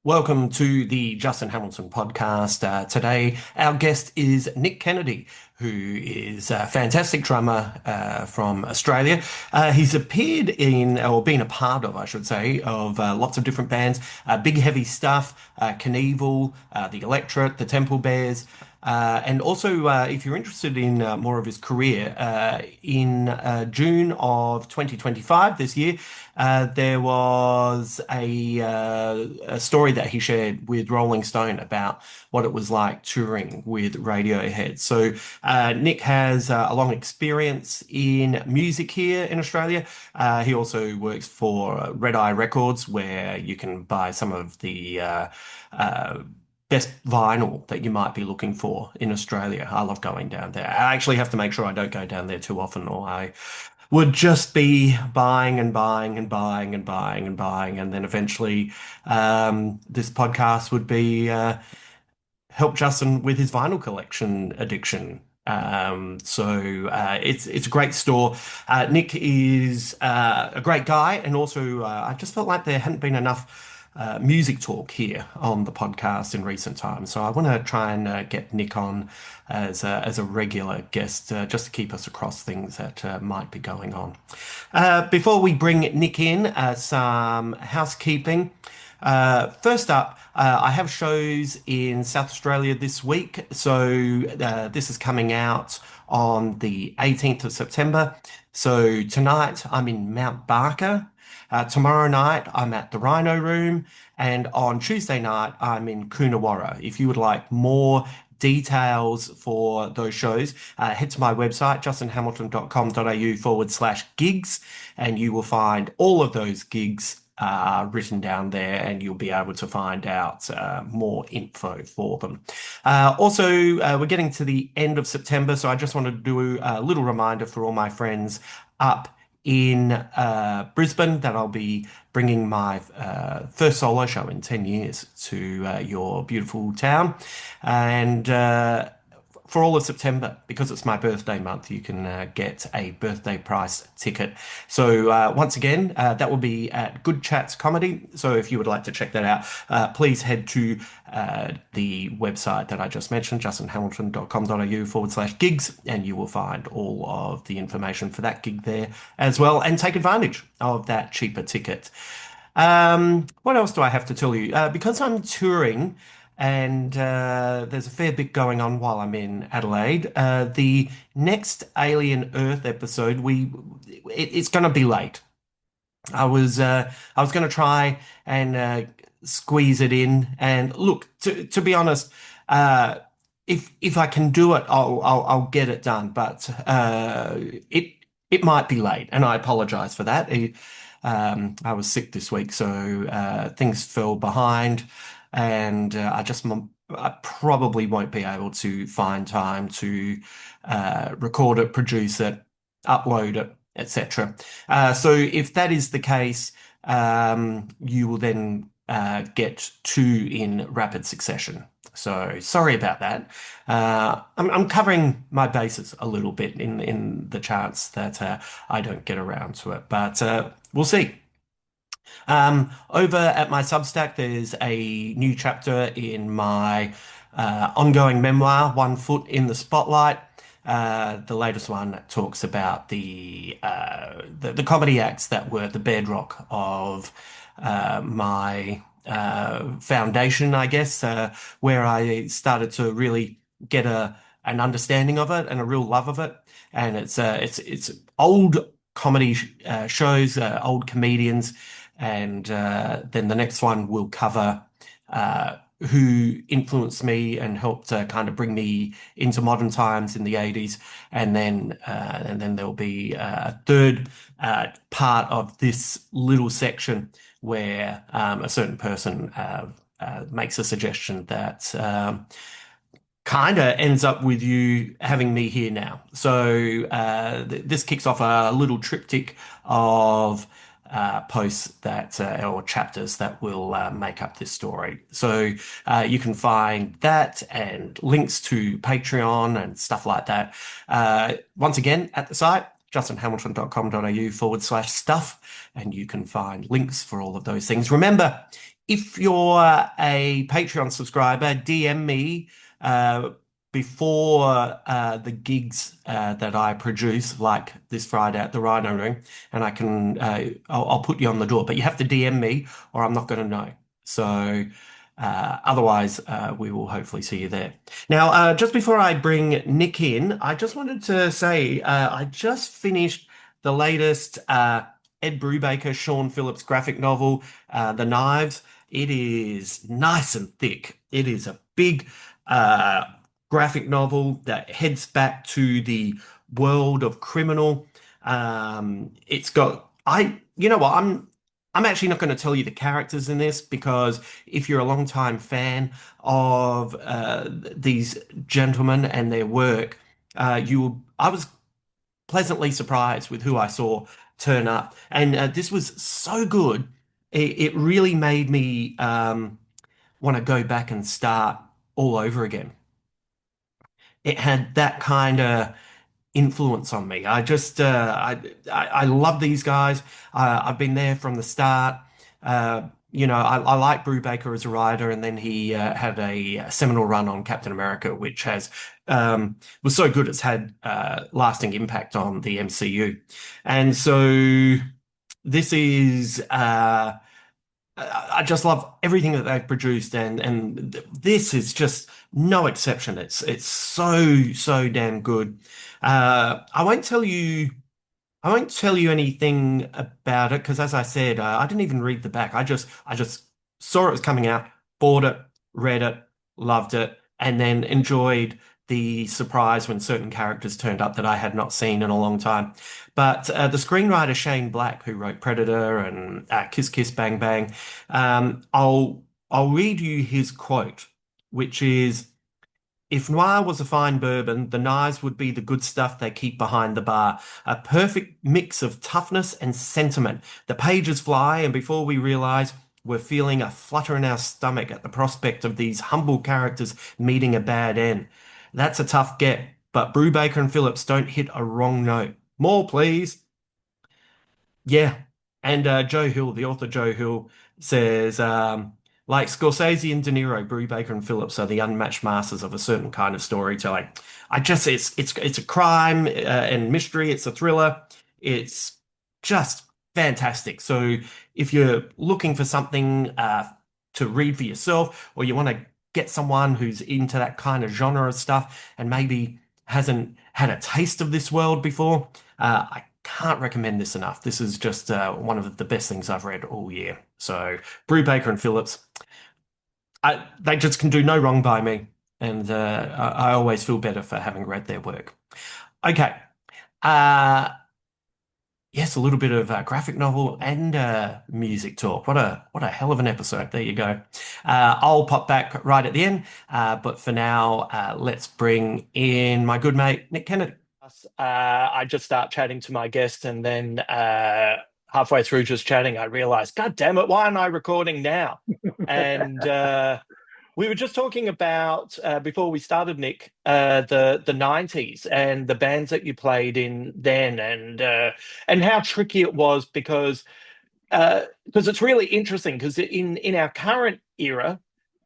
Welcome to the Justin Hamilton podcast. Today, our guest is Nick Kennedy, who is a fantastic drummer from Australia. He's appeared in, or been a part of, I should say, of lots of different bands, Big Heavy Stuff, Knievel, the Electorate, the Temple Bears. And also, if you're interested in more of his career, in June of 2025, this year, there was a story that he shared with Rolling Stone about what it was like touring with Radiohead. So, Nick has a long experience in music here in Australia. He also works for Red Eye Records, where you can buy some of the uh, best vinyl that you might be looking for in Australia. I love going down there. I actually have to make sure I don't go down there too often, or I would just be buying and buying and buying and buying and buying, and then eventually this podcast would be help Justin with his vinyl collection addiction. So it's a great store. Nick is a great guy, and also I just felt like there hadn't been enough music talk here on the podcast in recent times. So I want to try and get Nick on as a regular guest, just to keep us across things that might be going on. Before we bring Nick in, some housekeeping. First up, I have shows in South Australia this week. So this is coming out on the 18th of September. So tonight I'm in Mount Barker. Tomorrow night I'm at the Rhino Room. And on Tuesday night I'm in Coonawarra. If you would like more details for those shows, head to my website, justinhamilton.com.au/gigs, and you will find all of those gigs written down there, and you'll be able to find out more info for them. Also, we're getting to the end of September, so I just wanted to do a little reminder for all my friends up in Brisbane that I'll be bringing my first solo show in 10 years to your beautiful town. And for all of September, because it's my birthday month, you can get a birthday price ticket. So once again, that will be at Good Chats Comedy. So if you would like to check that out, please head to the website that I just mentioned, justinhamilton.com.au/gigs, and you will find all of the information for that gig there as well, and take advantage of that cheaper ticket. What else do I have to tell you? Because I'm touring, and there's a fair bit going on while I'm in Adelaide. The next Alien Earth episode, it's going to be late. I was going to try and squeeze it in. And look, to be honest, if I can do it, I'll get it done. But it might be late, and I apologize for that. I was sick this week, so things fell behind, and I probably won't be able to find time to record it, produce it, upload it, etc. So if that is the case, you will then get two in rapid succession. So sorry about that. I'm covering my bases a little bit in the chance that I don't get around to it, but we'll see. Over at my Substack, there's a new chapter in my ongoing memoir, One Foot in the Spotlight. The latest one talks about the comedy acts that were the bedrock of my foundation, I guess, where I started to really get an understanding of it and a real love of it. And it's old comedy shows, old comedians, and then the next one will cover who influenced me and helped kind of bring me into modern times in the 80s. And then there'll be a third part of this little section where a certain person makes a suggestion that kind of ends up with you having me here now. So this kicks off a little triptych of posts that or chapters that will make up this story. So you can find that and links to Patreon and stuff like that. Once again, at the site, justinhamilton.com.au/stuff, and you can find links for all of those things. Remember, if you're a Patreon subscriber, DM me uh, before the gigs that I produce, like this Friday at the Rhino Room, and I'll put you on the door. But you have to DM me, or I'm not going to know. So otherwise, we will hopefully see you there. Now, just before I bring Nick in, I just wanted to say I just finished the latest Ed Brubaker, Sean Phillips graphic novel, The Knives. It is nice and thick. It is a big uh, graphic novel that heads back to the world of criminal. It's got you know what, I'm actually not going to tell you the characters in this because if you're a long-time fan of these gentlemen and their work, I was pleasantly surprised with who I saw turn up. And this was so good. It really made me want to go back and start all over again. It had that kind of influence on me. I love these guys. I've been there from the start. I like Brubaker as a writer, and then he had a seminal run on Captain America, which has was so good it's had lasting impact on the MCU. And so this is I just love everything that they've produced, and this is just no exception. It's so damn good. I won't tell you anything about it because, as I said, I didn't even read the back. I just saw it was coming out, bought it, read it, loved it, and then enjoyed the surprise when certain characters turned up that I had not seen in a long time. But the screenwriter Shane Black, who wrote Predator and Kiss Kiss Bang Bang, I'll read you his quote, which is. If noir was a fine bourbon, the knives would be the good stuff they keep behind the bar. A perfect mix of toughness and sentiment. The pages fly, and before we realize, we're feeling a flutter in our stomach at the prospect of these humble characters meeting a bad end. That's a tough get, but Brubaker and Phillips don't hit a wrong note. More, please. Yeah. And Joe Hill, the author Joe Hill, says, like Scorsese and De Niro, Brubaker and Phillips are the unmatched masters of a certain kind of storytelling. It's a crime and mystery. It's a thriller. It's just fantastic. So if you're looking for something to read for yourself, or you want to get someone who's into that kind of genre of stuff and maybe hasn't had a taste of this world before, I can't recommend this enough. This is just one of the best things I've read all year. So, Brubaker and Phillips, they just can do no wrong by me, and I always feel better for having read their work. Okay, uh, yes, a little bit of graphic novel and music talk. What a hell of an episode. There you go. I'll pop back right at the end, but for now, let's bring in my good mate Nick Kennedy. I just start chatting to my guest, and then halfway through just chatting, I realized, God damn it, why aren't I recording now? And we were just talking about before we started, Nick, the '90s and the bands that you played in then, and how tricky it was because it's really interesting because in our current era,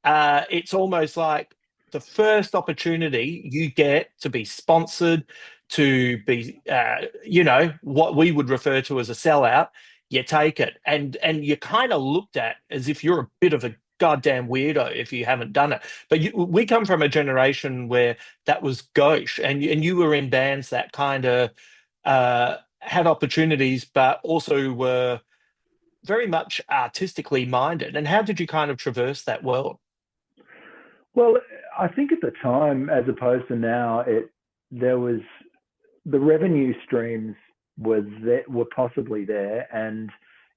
it's almost like the first opportunity you get to be sponsored, to be, what we would refer to as a sellout, you take it, and you're kind of looked at as if you're a bit of a goddamn weirdo if you haven't done it. But we come from a generation where that was gauche, and you were in bands that kind of had opportunities, but also were very much artistically minded. And how did you kind of traverse that world? Well, I think at the time, as opposed to now, there was the revenue streams were possibly there, and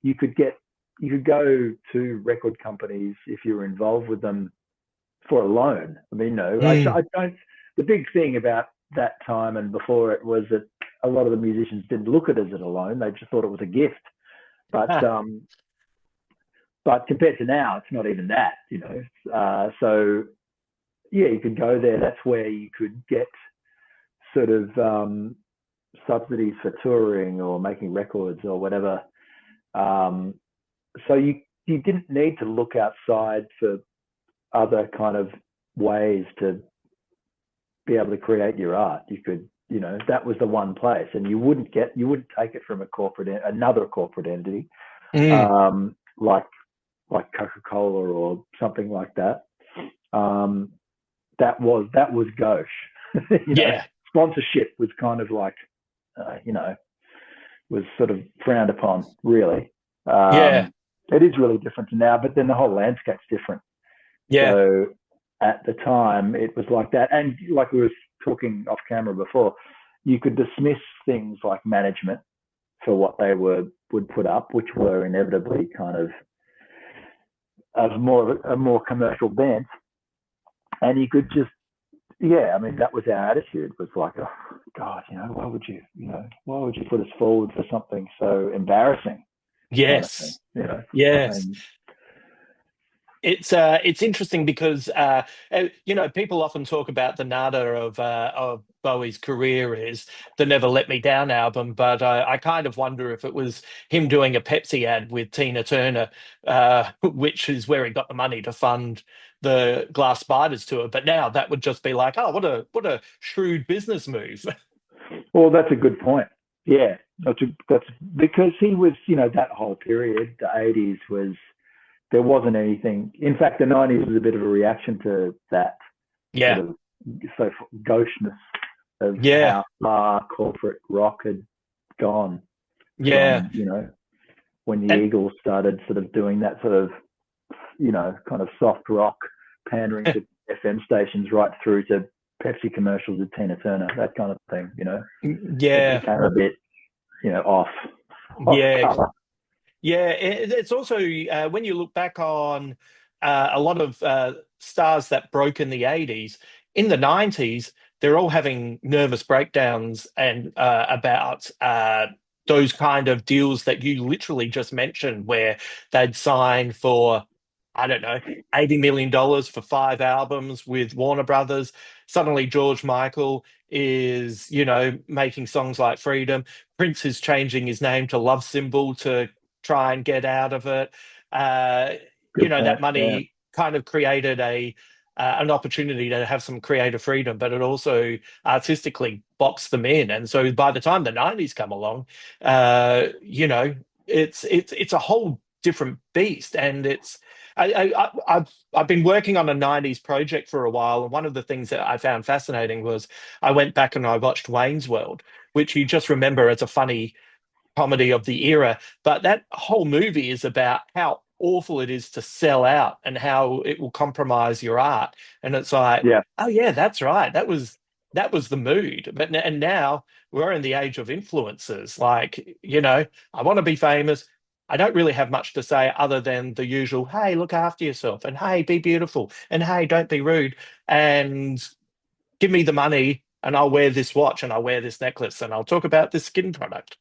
you could get you could go to record companies if you were involved with them for a loan. I mean, no, Mm. I don't. The big thing about that time and before it was that a lot of the musicians didn't look at it as a loan; they just thought it was a gift. But Ah, but compared to now, it's not even that, you know. So yeah, you could go there. That's where you could get sort of subsidies for touring or making records or whatever. Um, so you didn't need to look outside for other kind of ways to be able to create your art. You could, that was the one place, and you wouldn't take it from another corporate entity, Mm. like Coca-Cola or something like that. Um, that was gauche. Yeah. Sponsorship was kind of like, was sort of frowned upon, really. Yeah. It is really different to now, but then the whole landscape's different. Yeah. So at the time, it was like that. And like we were talking off camera before, you could dismiss things like management for what they would put up, which were inevitably kind of a more commercial bent. And you could just, yeah, I mean, that was our attitude, was like, oh God, why would you put us forward for something so embarrassing, kind of thing, Yes. Yes. And It's interesting because people often talk about the nada of Bowie's career is the Never Let Me Down album, but I kind of wonder if it was him doing a Pepsi ad with Tina Turner, which is where he got the money to fund the Glass Spiders tour. But now that would just be like, oh, what a shrewd business move. well, that's a good point. Yeah, that's because he was, that whole period, the 80s was, there wasn't anything. In fact, the 90s was a bit of a reaction to that sort Yeah, of so gaucheness of yeah, how far corporate rock had gone yeah. from, when the And Eagles started sort of doing that sort of, kind of soft rock, pandering to FM stations, right through to Pepsi commercials with Tina Turner, that kind of thing. It yeah, became a bit, off yeah. color. Yeah, it's also when you look back on a lot of stars that broke in the 80s, in the 90s, they're all having nervous breakdowns and about those kind of deals that you literally just mentioned, where they'd sign for, I don't know, $80 million for 5 albums with Warner Brothers. Suddenly, George Michael is, making songs like Freedom. Prince is changing his name to Love Symbol to try and get out of it. Good That point. Yeah. money kind of created an opportunity to have some creative freedom, but it also artistically boxed them in. And so by the time the 90s come along, it's a whole different beast. And I've been working on a 90s project for a while, and one of the things that I found fascinating was I went back and I watched Wayne's World, which you just remember as a funny comedy of the era. But that whole movie is about how awful it is to sell out and how it will compromise your art. And it's like, Yeah. oh yeah, that's right. That was the mood. And now we're in the age of influencers. Like, I want to be famous. I don't really have much to say other than the usual, hey, look after yourself, and hey, be beautiful, and hey, don't be rude, and give me the money, and I'll wear this watch, and I'll wear this necklace, and I'll talk about this skin product.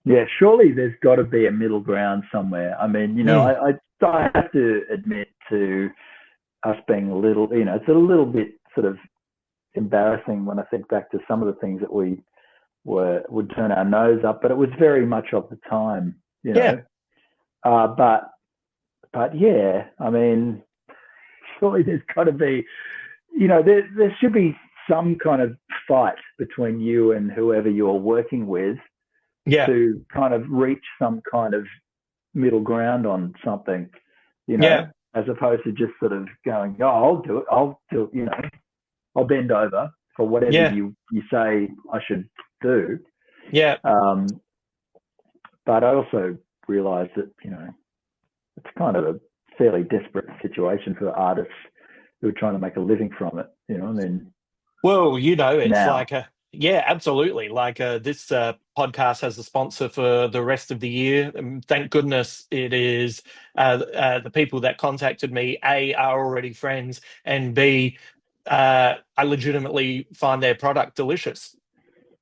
Yeah. Surely there's got to be a middle ground somewhere. I mean, Mm, I have to admit to us being a little, it's a little bit sort of embarrassing when I think back to some of the things that we would turn our nose up, but it was very much of the time, you yeah, know. Uh, but but yeah, I mean, surely there's got to be, there should be some kind of fight between you and whoever you're working with yeah, to kind of reach some kind of middle ground on something, yeah, as opposed to just sort of going, oh, I'll do it, I'll bend over for whatever yeah, you say I should do. yeah. Um, but I also realise that, it's kind of a fairly desperate situation for artists who are trying to make a living from it. I mean, Well, it's now, like yeah, absolutely. Like this podcast has a sponsor for the rest of the year. Thank goodness it is the people that contacted me, A, are already friends, and B, I legitimately find their product delicious.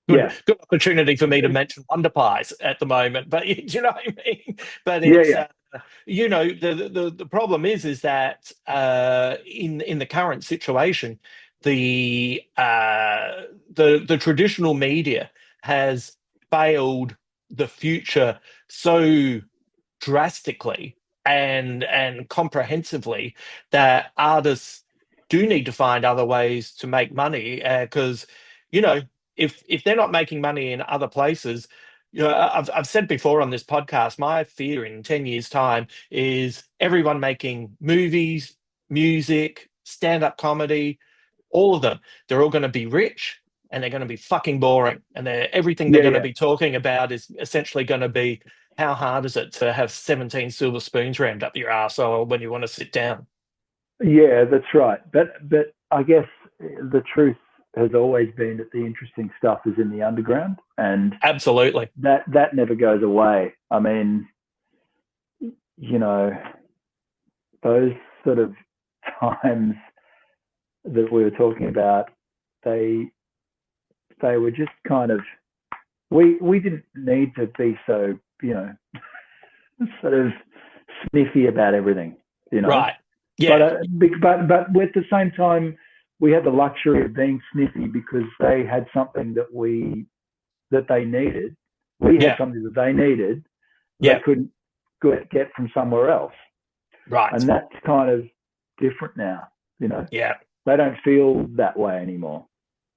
Good, yeah, good opportunity for me to mention Wonder Pies at the moment, but do you know what I mean? But yeah, it's yeah, the problem is that in the current situation, the traditional media has failed the future so drastically. and comprehensively that artists do need to find other ways to make money because you know if they're not making money in other places, I've said before on this podcast, my fear in 10 years time is everyone making movies, music, stand-up comedy, all of them, they're all going to be rich and they're going to be fucking boring, and everything they're Yeah, going to yeah, be talking about is essentially going to be how hard is it to have 17 silver spoons rammed up your arsehole when you want to sit down? yeah. That's right. But I guess the truth has always been that the interesting stuff is in the underground, and Absolutely. that never goes away. I mean, you know, those sort of times that we were talking about, they they were just kind of we didn't need to be so sort of sniffy about everything, you know. Right. Yeah. But at the same time, we had the luxury of being sniffy because they had something that they needed. We had Yeah. something that they needed that they Yeah. couldn't get from somewhere else, Right. and that's kind of different now. You know, Yeah. they don't feel that way anymore.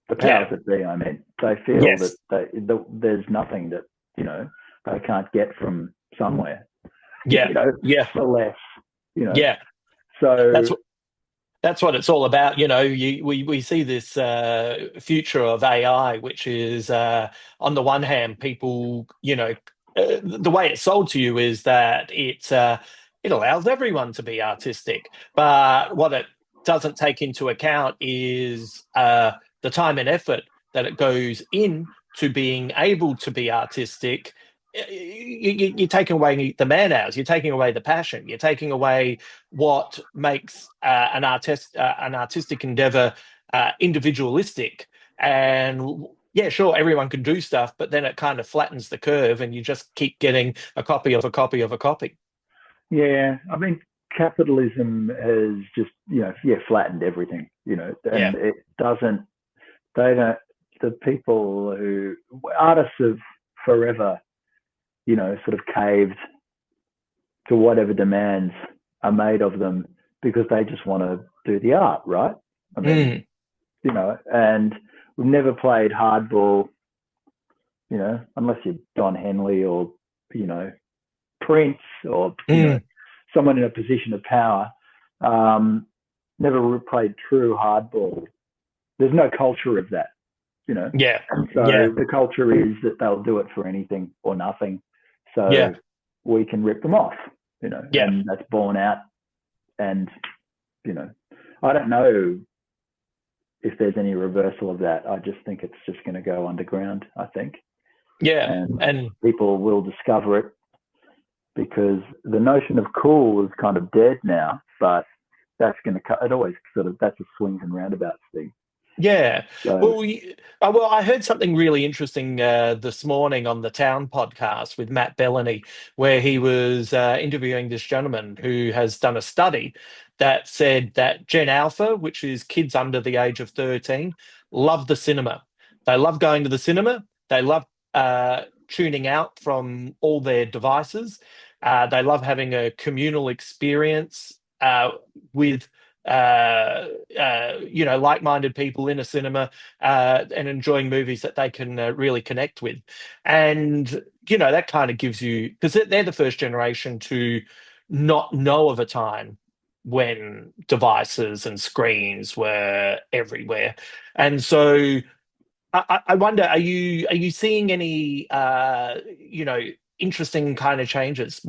The powers Yeah. that be, I mean, they feel that Yes. there's nothing that they can't get from somewhere, Yeah. Yeah. for less, you know. Yeah. That's So that's what it's all about. We see this future of AI, which is on the one hand, people, the way it's sold to you is that it allows everyone to be artistic, but what it doesn't take into account is the time and effort that it goes in to being able to be artistic. You're taking away the man hours, you're taking away the passion, you're taking away what makes an artistic endeavor individualistic. And yeah, sure, everyone can do stuff, but then it kind of flattens the curve, and you just keep getting a copy of a copy of a copy. yeah, I mean, capitalism has just flattened everything, Yeah. and it doesn't. They don't. The people who artists have forever, sort of caved to whatever demands are made of them because they just want to do the art, right? I mean, Mm, and we've never played hardball, unless you're Don Henley or, you know, Prince or, mm, someone in a position of power. Um, never played true hardball. There's no culture of that, you know. yeah. And Yeah. so the culture is that they'll do it for anything or nothing. Yeah. So we can rip them off, Yeah. and that's borne out. And, you know, I don't know if there's any reversal of that. I just think it's just going to go underground, I think. Yeah. And And people will discover it because the notion of cool is kind of dead now, but that's going to cut. It always sort of, that's a swings and roundabouts thing. yeah. So, Well, I heard something really interesting this morning on the Town podcast with Matt Bellany, where he was interviewing this gentleman who has done a study that said that Gen Alpha, which is kids under the age of 13, love the cinema. They love going to the cinema. They love tuning out from all their devices. They love having a communal experience with like-minded people in a cinema and enjoying movies that they can really connect with. And, that kind of gives you, because they're the first generation to not know of a time when devices and screens were everywhere. And so I wonder, are you seeing any interesting kind of changes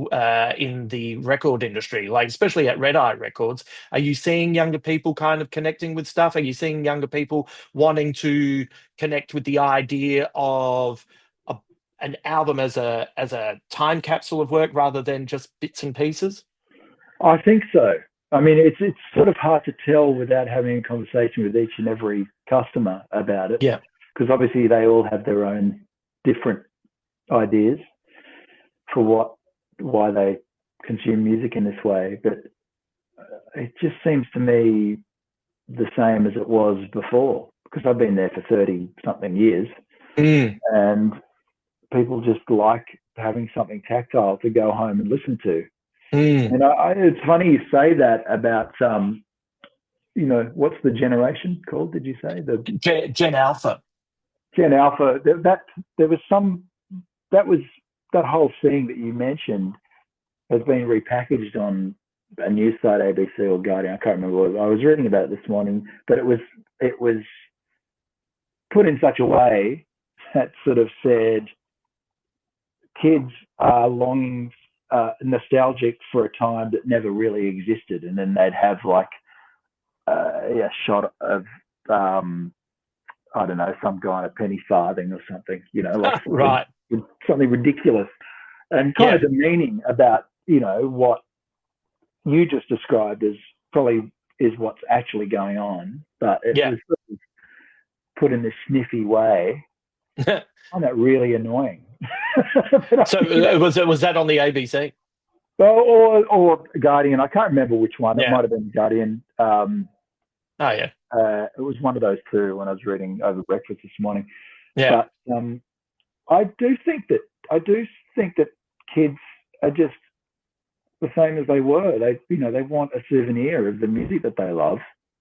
in the record industry, like especially at Red Eye Records? Are you seeing younger people kind of connecting with stuff? Are you seeing younger people wanting to connect with the idea of a, an album as a time capsule of work rather than just bits and pieces? I think so. I mean, it's sort of hard to tell without having a conversation with each and every customer about it, Yeah. because obviously they all have their own different ideas for why they consume music in this way. But it just seems to me the same as it was before, because I've been there for 30 something years, Mm, and people just like having something tactile to go home and listen to. Mm. And it's funny you say that about, what's the generation called? Did you say the Gen Alpha. Gen Alpha? That there was some that was that whole thing that you mentioned has been repackaged on a news site, ABC or Guardian. I can't remember what it was. I was reading about it this morning, but it was put in such a way that sort of said kids are longing, nostalgic for a time that never really existed, and then they'd have like a shot of, I don't know, some guy in a penny farthing or something, like Right. something ridiculous, and kind Yeah. of demeaning about what you just described as probably is what's actually going on, but it Yeah. was put in this sniffy way. I find that really annoying. but So was that on the ABC? or Guardian. I can't remember which one. It Yeah. might have been Guardian. Oh yeah. It was one of those two when I was reading over breakfast this morning. Yeah. But I do think that kids are just the same as they were. They want a souvenir of the music that they love,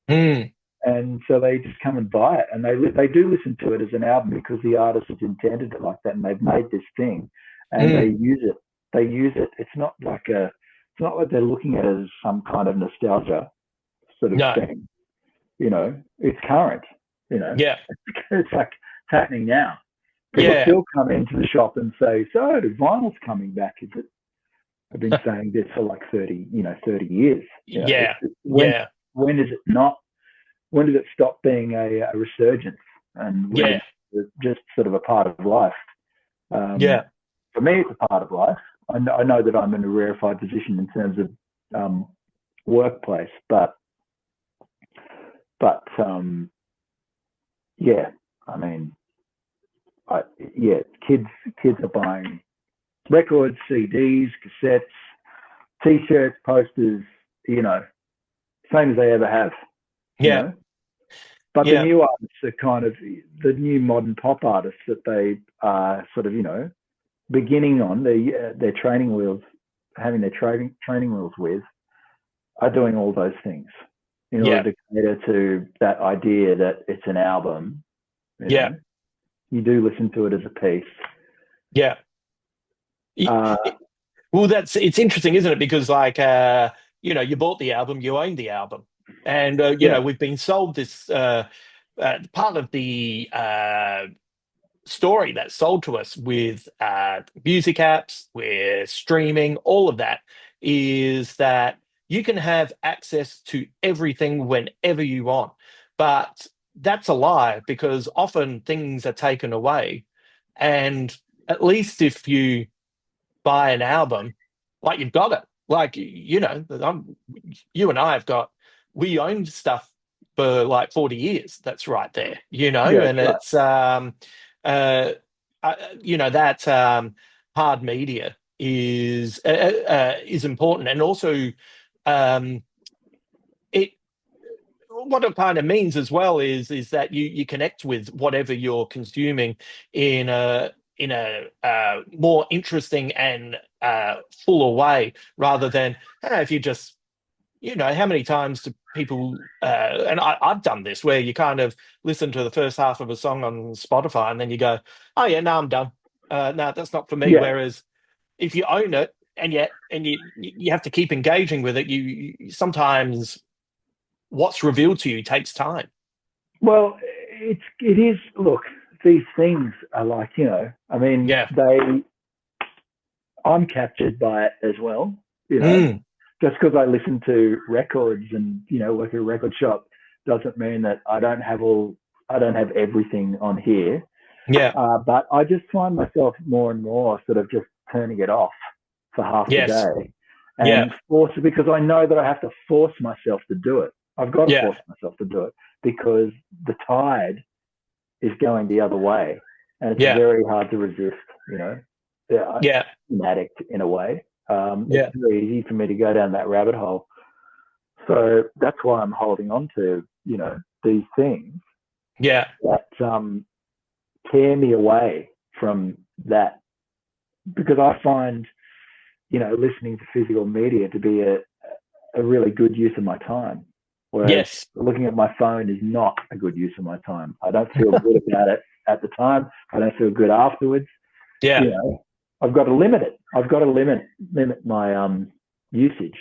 Mm. and so they just come and buy it, and they do listen to it as an album because the artist has intended it like that, and they've made this thing, and they Mm. use it. They use it. It's not like they're looking at it as some kind of nostalgia sort of No. thing. It's current. You know, Yeah. it's like it's happening now. People Yeah. still come into the shop and say, "So, vinyl's coming back, is it?" I've been saying this for like 30 years. Yeah. When Yeah. is it not? When did it stop being a resurgence? And when Yeah. did it just sort of a part of life? Um, Yeah. for me, it's a part of life. I know that I'm in a rarefied position in terms of workplace, but yeah, I mean, yeah, kids are buying records, CDs, cassettes, T-shirts, posters. You know, same as they ever have. You Yeah. know, but the Yeah. new artists are kind of the new modern pop artists that they are sort of beginning on their training wheels, having their training wheels with, are doing all those things in Yeah. order to cater to that idea that it's an album. You Yeah. know, you do listen to it as a piece. Yeah. Y- Uh, Well, it's interesting, isn't it? Because like you bought the album, you own the album, and yeah, we've been sold this part of the story that's sold to us with music apps, with streaming, all of that is that you can have access to everything whenever you want. But that's a lie because often things are taken away. And at least if you buy an album, like you've got it. Like, you and I have we owned stuff for like 40 years. That's right there, yeah, and that's right. it's, uh, that hard media is important. And also, um, it, what it kind of means as well is that you connect with whatever you're consuming in a more interesting and fuller way rather than if you just how many times do people and I've done this where you kind of listen to the first half of a song on Spotify and then you go, oh yeah, no, I'm done. No, that's not for me. Yeah. Whereas if you own it and you have to keep engaging with it, you sometimes what's revealed to you takes time. Well, it is. Look, these things are like I mean, Yeah. I'm captured by it as well. You know, Mm. just because I listen to records and work at a record shop doesn't mean that I don't have everything on here. Yeah. But I just find myself more and more sort of just turning it off for half the Yes. day Yeah. and force it because I know that I have to force myself to do it. I've got to Yeah. force myself to do it because the tide is going the other way and it's Yeah. very hard to resist, you know. Yeah, Yeah. I'm an addict in a way. It's Yeah. very easy for me to go down that rabbit hole. So that's why I'm holding on to, these things Yeah. that tear me away from that because I find listening to physical media to be a really good use of my time. Whereas Yes. looking at my phone is not a good use of my time. I don't feel good about it at the time. I don't feel good afterwards. Yeah. You know, I've got to limit it. I've got to limit my usage.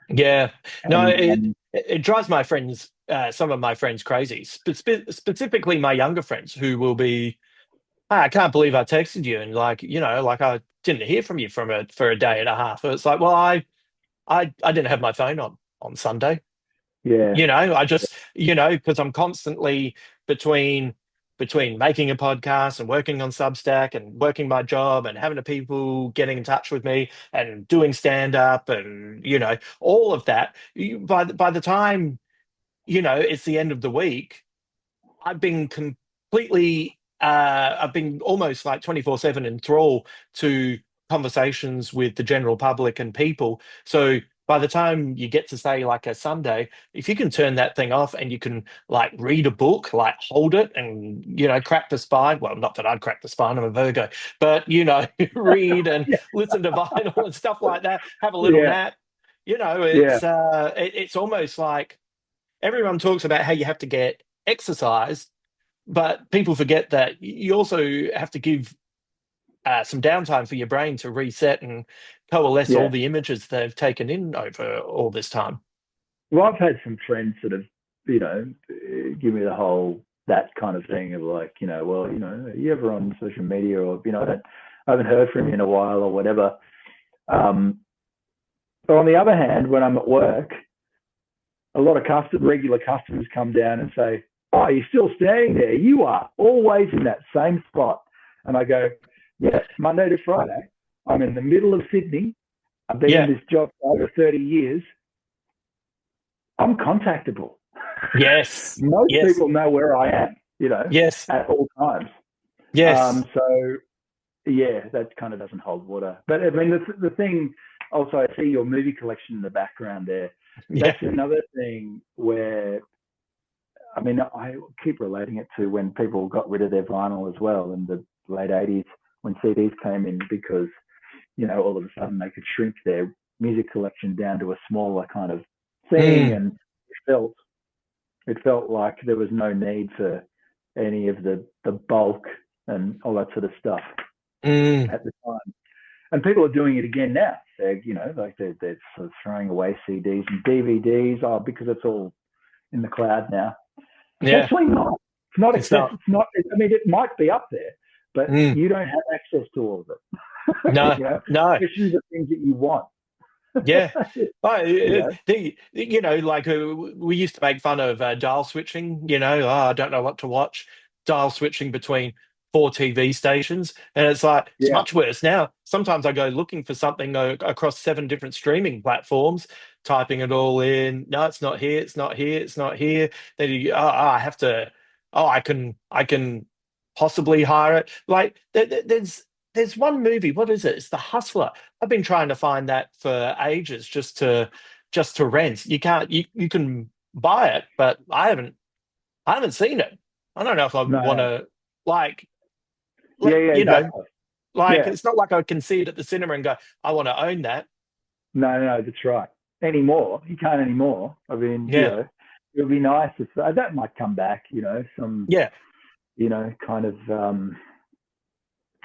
Yeah. No, And it drives my friends, some of my friends crazy. Specifically my younger friends who will be, "Ah, I can't believe I texted you," and like, like I didn't hear from you for a day and a half. It's like, well, I didn't have my phone on Sunday. yeah, I just, because I'm constantly between making a podcast and working on Substack and working my job and having the people getting in touch with me and doing stand up and all of that. By the time it's the end of the week, I've been almost like 24/7 in thrall to conversations with the general public and people. So by the time you get to say like a Sunday, if you can turn that thing off and you can like read a book, like hold it and crack the spine. Well, not that I'd crack the spine, I'm a Virgo, but read and yeah, listen to vinyl and stuff like that, have a little yeah, nap. yeah, It's almost like everyone talks about how you have to get exercise, but people forget that you also have to give some downtime for your brain to reset and coalesce all yeah. the images they've taken in over all this time. Well, I've had some friends sort of, give me the whole that kind of thing of like, well, are you ever on social media or, I haven't heard from you in a while or whatever. Um, but on the other hand, when I'm at work, a lot of regular customers come down and say, "Oh, you're still standing there. You are always in that same spot." And I go, "Yes, Monday to Friday. I'm in the middle of Sydney. I've been in Yeah. this job for over 30 years. I'm contactable. Yes. Most Yes. people know where I am, Yes. at all times." Yes. So yeah, that kind of doesn't hold water. But I mean, the thing also, I see your movie collection in the background there. Yeah. That's another thing where, I mean, I keep relating it to when people got rid of their vinyl as well in the late 80s when CDs came in because, all of a sudden they could shrink their music collection down to a smaller kind of thing. Mm, And it felt like there was no need for any of the bulk and all that sort of stuff mm, at the time. And people are doing it again now. They're sort of throwing away CDs and DVDs, because it's all in the cloud now. It's yeah. actually not. It's not It's access. not. It's not. I mean, it might be up there, but Mm, you don't have access to all of it. no. No. Especially the things that you want. Yeah. But you know. like we used to make fun of dial switching, oh, I don't know what to watch, dial switching between four TV stations. And it's like, it's Yeah. much worse now. Sometimes I go looking for something across seven different streaming platforms, typing it all in. No, it's not here. It's not here. It's not here. Then I have to, I can possibly hire it. Like there's one movie, what is it? It's The Hustler. I've been trying to find that for ages just to rent. You can't you can buy it, but I haven't seen it. I don't know if I want No. to like Yeah. let Yeah. Exactly. like Yeah. it's not like I can see it at the cinema and go, I want to own that. No. No. That's right. Anymore, you can't anymore. I mean, Yeah. it would be nice if that might come back. Some, Yeah. kind of,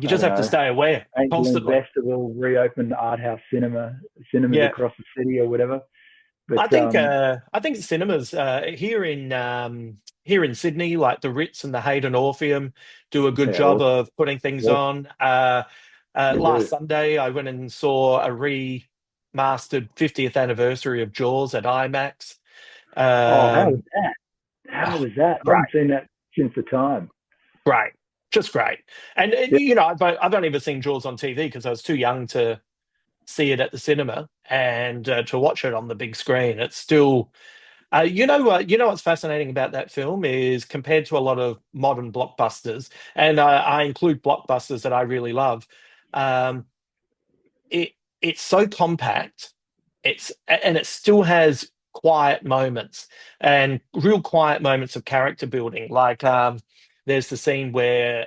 You I just don't have to know, stay aware angel constantly. investor will reopen art house cinemas Yeah. across the city or whatever. I But think I think cinemas here in Sydney, like the Ritz and the Hayden Orpheum, do a good yeah, job awesome, of putting things awesome. on. They Last do. Sunday, I went and saw a remastered 50th anniversary of Jaws at IMAX. Oh, how was Um, that? How oh, was that? I great, haven't seen that since the time. great, just great. And Yeah. I've only ever seen Jaws on TV because I was too young to see it at the cinema and to watch it on the big screen. It's still what's fascinating about that film is compared to a lot of modern blockbusters, and I include blockbusters that I really love. Um, it's so compact. It still has quiet moments and real quiet moments of character building. Like there's the scene where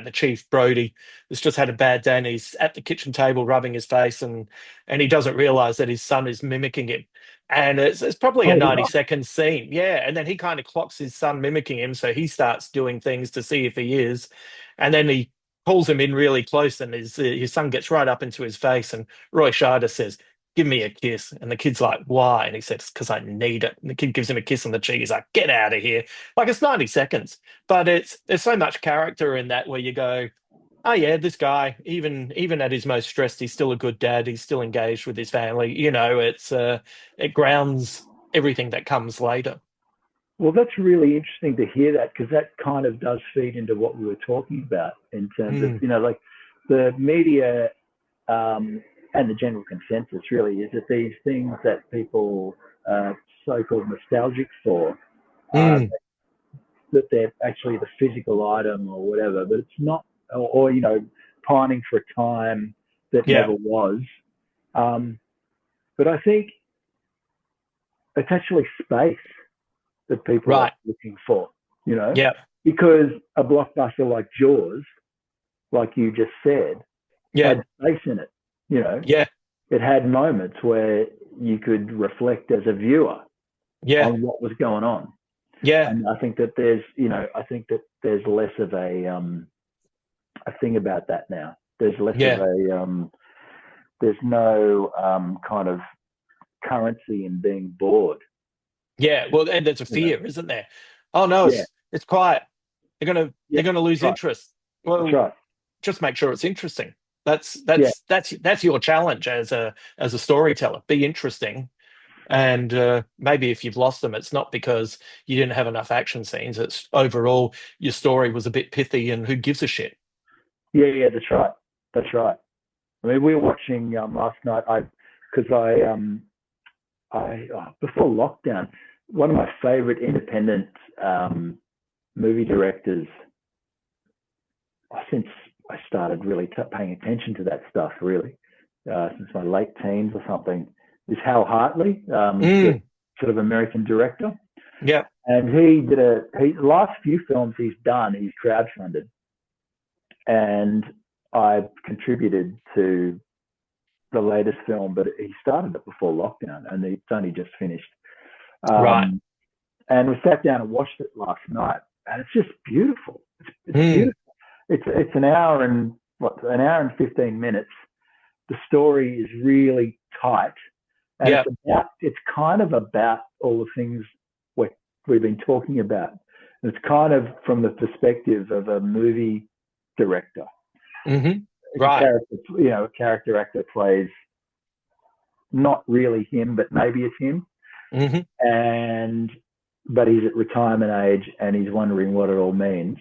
the chief Brody has just had a bad day, and he's at the kitchen table rubbing his face, and he doesn't realize that his son is mimicking him. And it's probably a Oh, 90-second scene. Yeah. And then he kind of clocks his son mimicking him. So he starts doing things to see if he is. And then he pulls him in really close, and his son gets right up into his face. And Roy Scheider says, "Give me a kiss." And the kid's like, "Why?" And he says, "Because I need it." And the kid gives him a kiss on the cheek. He's like, "Get out of here." Like, it's 90 seconds, but there's so much character in that where you go, "Oh yeah, this guy, even at his most stressed, he's still a good dad. He's still engaged with his family." It grounds everything that comes later. well, that's really interesting to hear that because that kind of does feed into what we were talking about in terms of, Mm, like the media um, and the general consensus really is that these things that people are so-called nostalgic for, uh, mm, that they're actually the physical item or whatever, but it's not, or pining for a time that yeah, never was. Um, but I think it's actually space that people are right. looking for, you know, Yeah, because a blockbuster like Jaws, like you just said, yeah, had space in it. You know, yeah, it had moments where you could reflect as a viewer yeah, on what was going on. yeah, And I think that I think that there's less of a thing about that now. There's less of yeah, there's no kind of currency in being bored. yeah. Well, and there's a You know? fear, isn't there? Oh no, Yeah, it's quiet. yeah, They're gonna that's lose right. interest. That's Well, right. just make sure it's interesting. Yeah, That's your challenge as a storyteller. Be interesting. And maybe if you've lost them, it's not because you didn't have enough action scenes. It's overall your story was a bit pithy, and who gives a shit? yeah. That's right. That's right. I mean, we were watching last night. Because before lockdown, one of my favorite independent um, movie directors since I started really paying attention to that stuff, really, since my late teens or something, is Hal Hartley, the Mm, sort of American director. yeah, And the last few films he's done, he's crowdfunded. And I contributed to the latest film, but he started it before lockdown and it's only just finished. right. Um, and we sat down and watched it last night, and it's just beautiful. It's Mm, beautiful. It's an hour and 15 minutes. The story is really tight, and yeah, it's kind of about all the things we've been talking about. And it's kind of from the perspective of a movie director. hmm, It's a right. character, a character actor plays not really him, but maybe it's him, Hmm, and but he's at retirement age and he's wondering what it all means.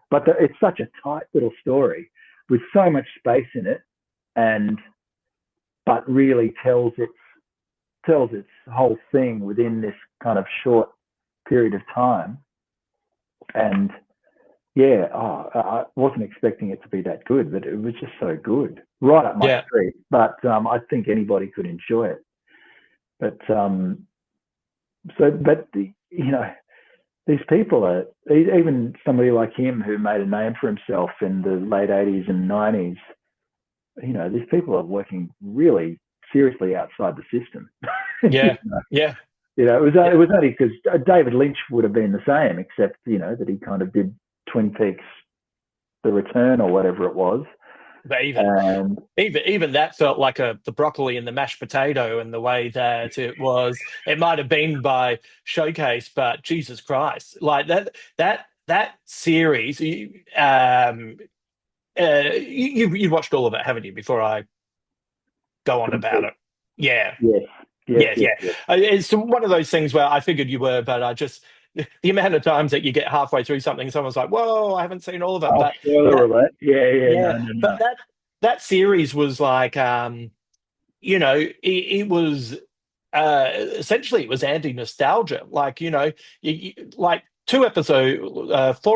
But it's such a tight little story with so much space in it, and but really tells its whole thing within this kind of short period of time. And yeah, I wasn't expecting it to be that good, but it was just so good, right up my yeah, street. But I think anybody could enjoy it. But these people are even somebody like him who made a name for himself in the late 80s and 90s. These people are working really seriously outside the system. yeah, yeah, It yeah. was only because David Lynch would have been the same, except that he kind of did Twin Peaks: The Return or whatever it was, But even and even that felt like the broccoli and the mashed potato, and the way that it might have been by showcase, but Jesus Christ, like that series, you've watched all of it, haven't you, before I go on Twin about Peaks. it? Yeah, Yes, yes, yeah, yes, yeah. yes. It's one of those things where I figured you were, but I just, the amount of times that you get halfway through something, someone's like, "Whoa, I haven't seen all of it." Oh, But spoiler that, alert! Yeah, yeah, yeah, no, no, but no. that series was like, it was essentially it was anti-nostalgia. Like, like 4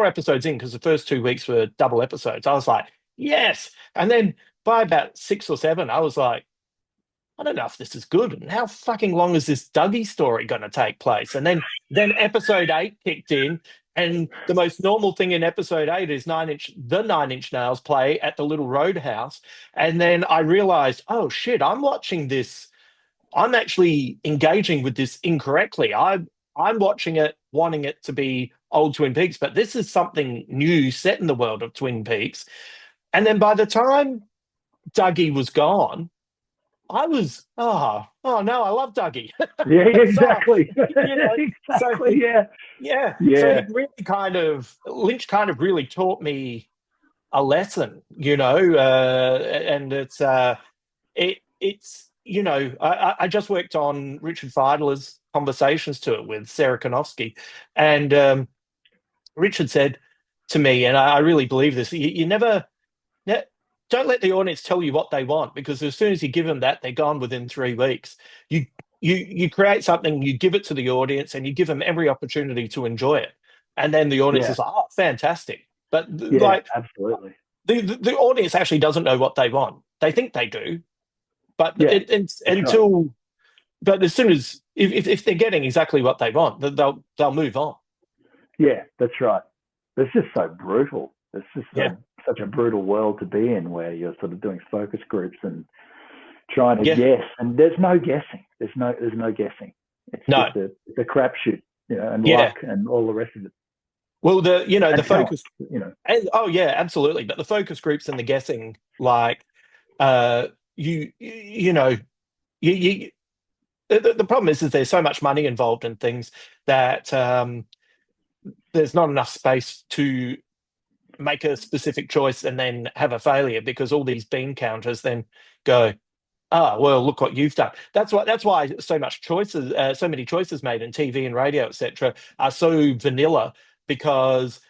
episodes in, because the first 2 weeks were double episodes. I was like, yes, and then by about 6 or 7, I was like, I don't know if this is good. And how fucking long is this Dougie story going to take place? And then episode 8 kicked in. And the most normal thing in episode 8 is the Nine Inch Nails play at the little roadhouse. And then I realized, oh shit, I'm watching this. I'm actually engaging with this incorrectly. I'm watching it, wanting it to be old Twin Peaks, but this is something new set in the world of Twin Peaks. And then by the time Dougie was gone, I was, oh no, I love Dougie. Yeah, So, exactly. you know, so Exactly. Yeah. yeah, so Yeah. he really Lynch kind of really taught me a lesson, and it's I just worked on Richard Feidler's Conversations to it with Sarah Konofsky, and Richard said to me, and I really believe this: you never ne- don't let the audience tell you what they want, because as soon as you give them that, they're gone within 3 weeks. You you create something, you give it to the audience, and you give them every opportunity to enjoy it, and then the audience Yeah. is like, "Oh, fantastic!" But Yeah. like Absolutely. the audience actually doesn't know what they want. They think they do, but Yeah. That's right. but as soon as if they're getting exactly what they want, they'll move on. Yeah. That's right. It's just so brutal. It's just Yeah, such a brutal world to be in, where you're sort of doing focus groups and trying to yeah, guess, and there's no guessing. There's no guessing. It's no, just a crapshoot, and yeah. luck and all the rest of it, Well, the and talent. focus, You know. and oh yeah, absolutely. But the focus groups and the guessing, like, uh, you know, you the problem is there's so much money involved in things that there's not enough space to make a specific choice and then have a failure, because all these bean counters then go, well, look what you've done. That's why so many choices made in TV and radio, etc., are so vanilla, because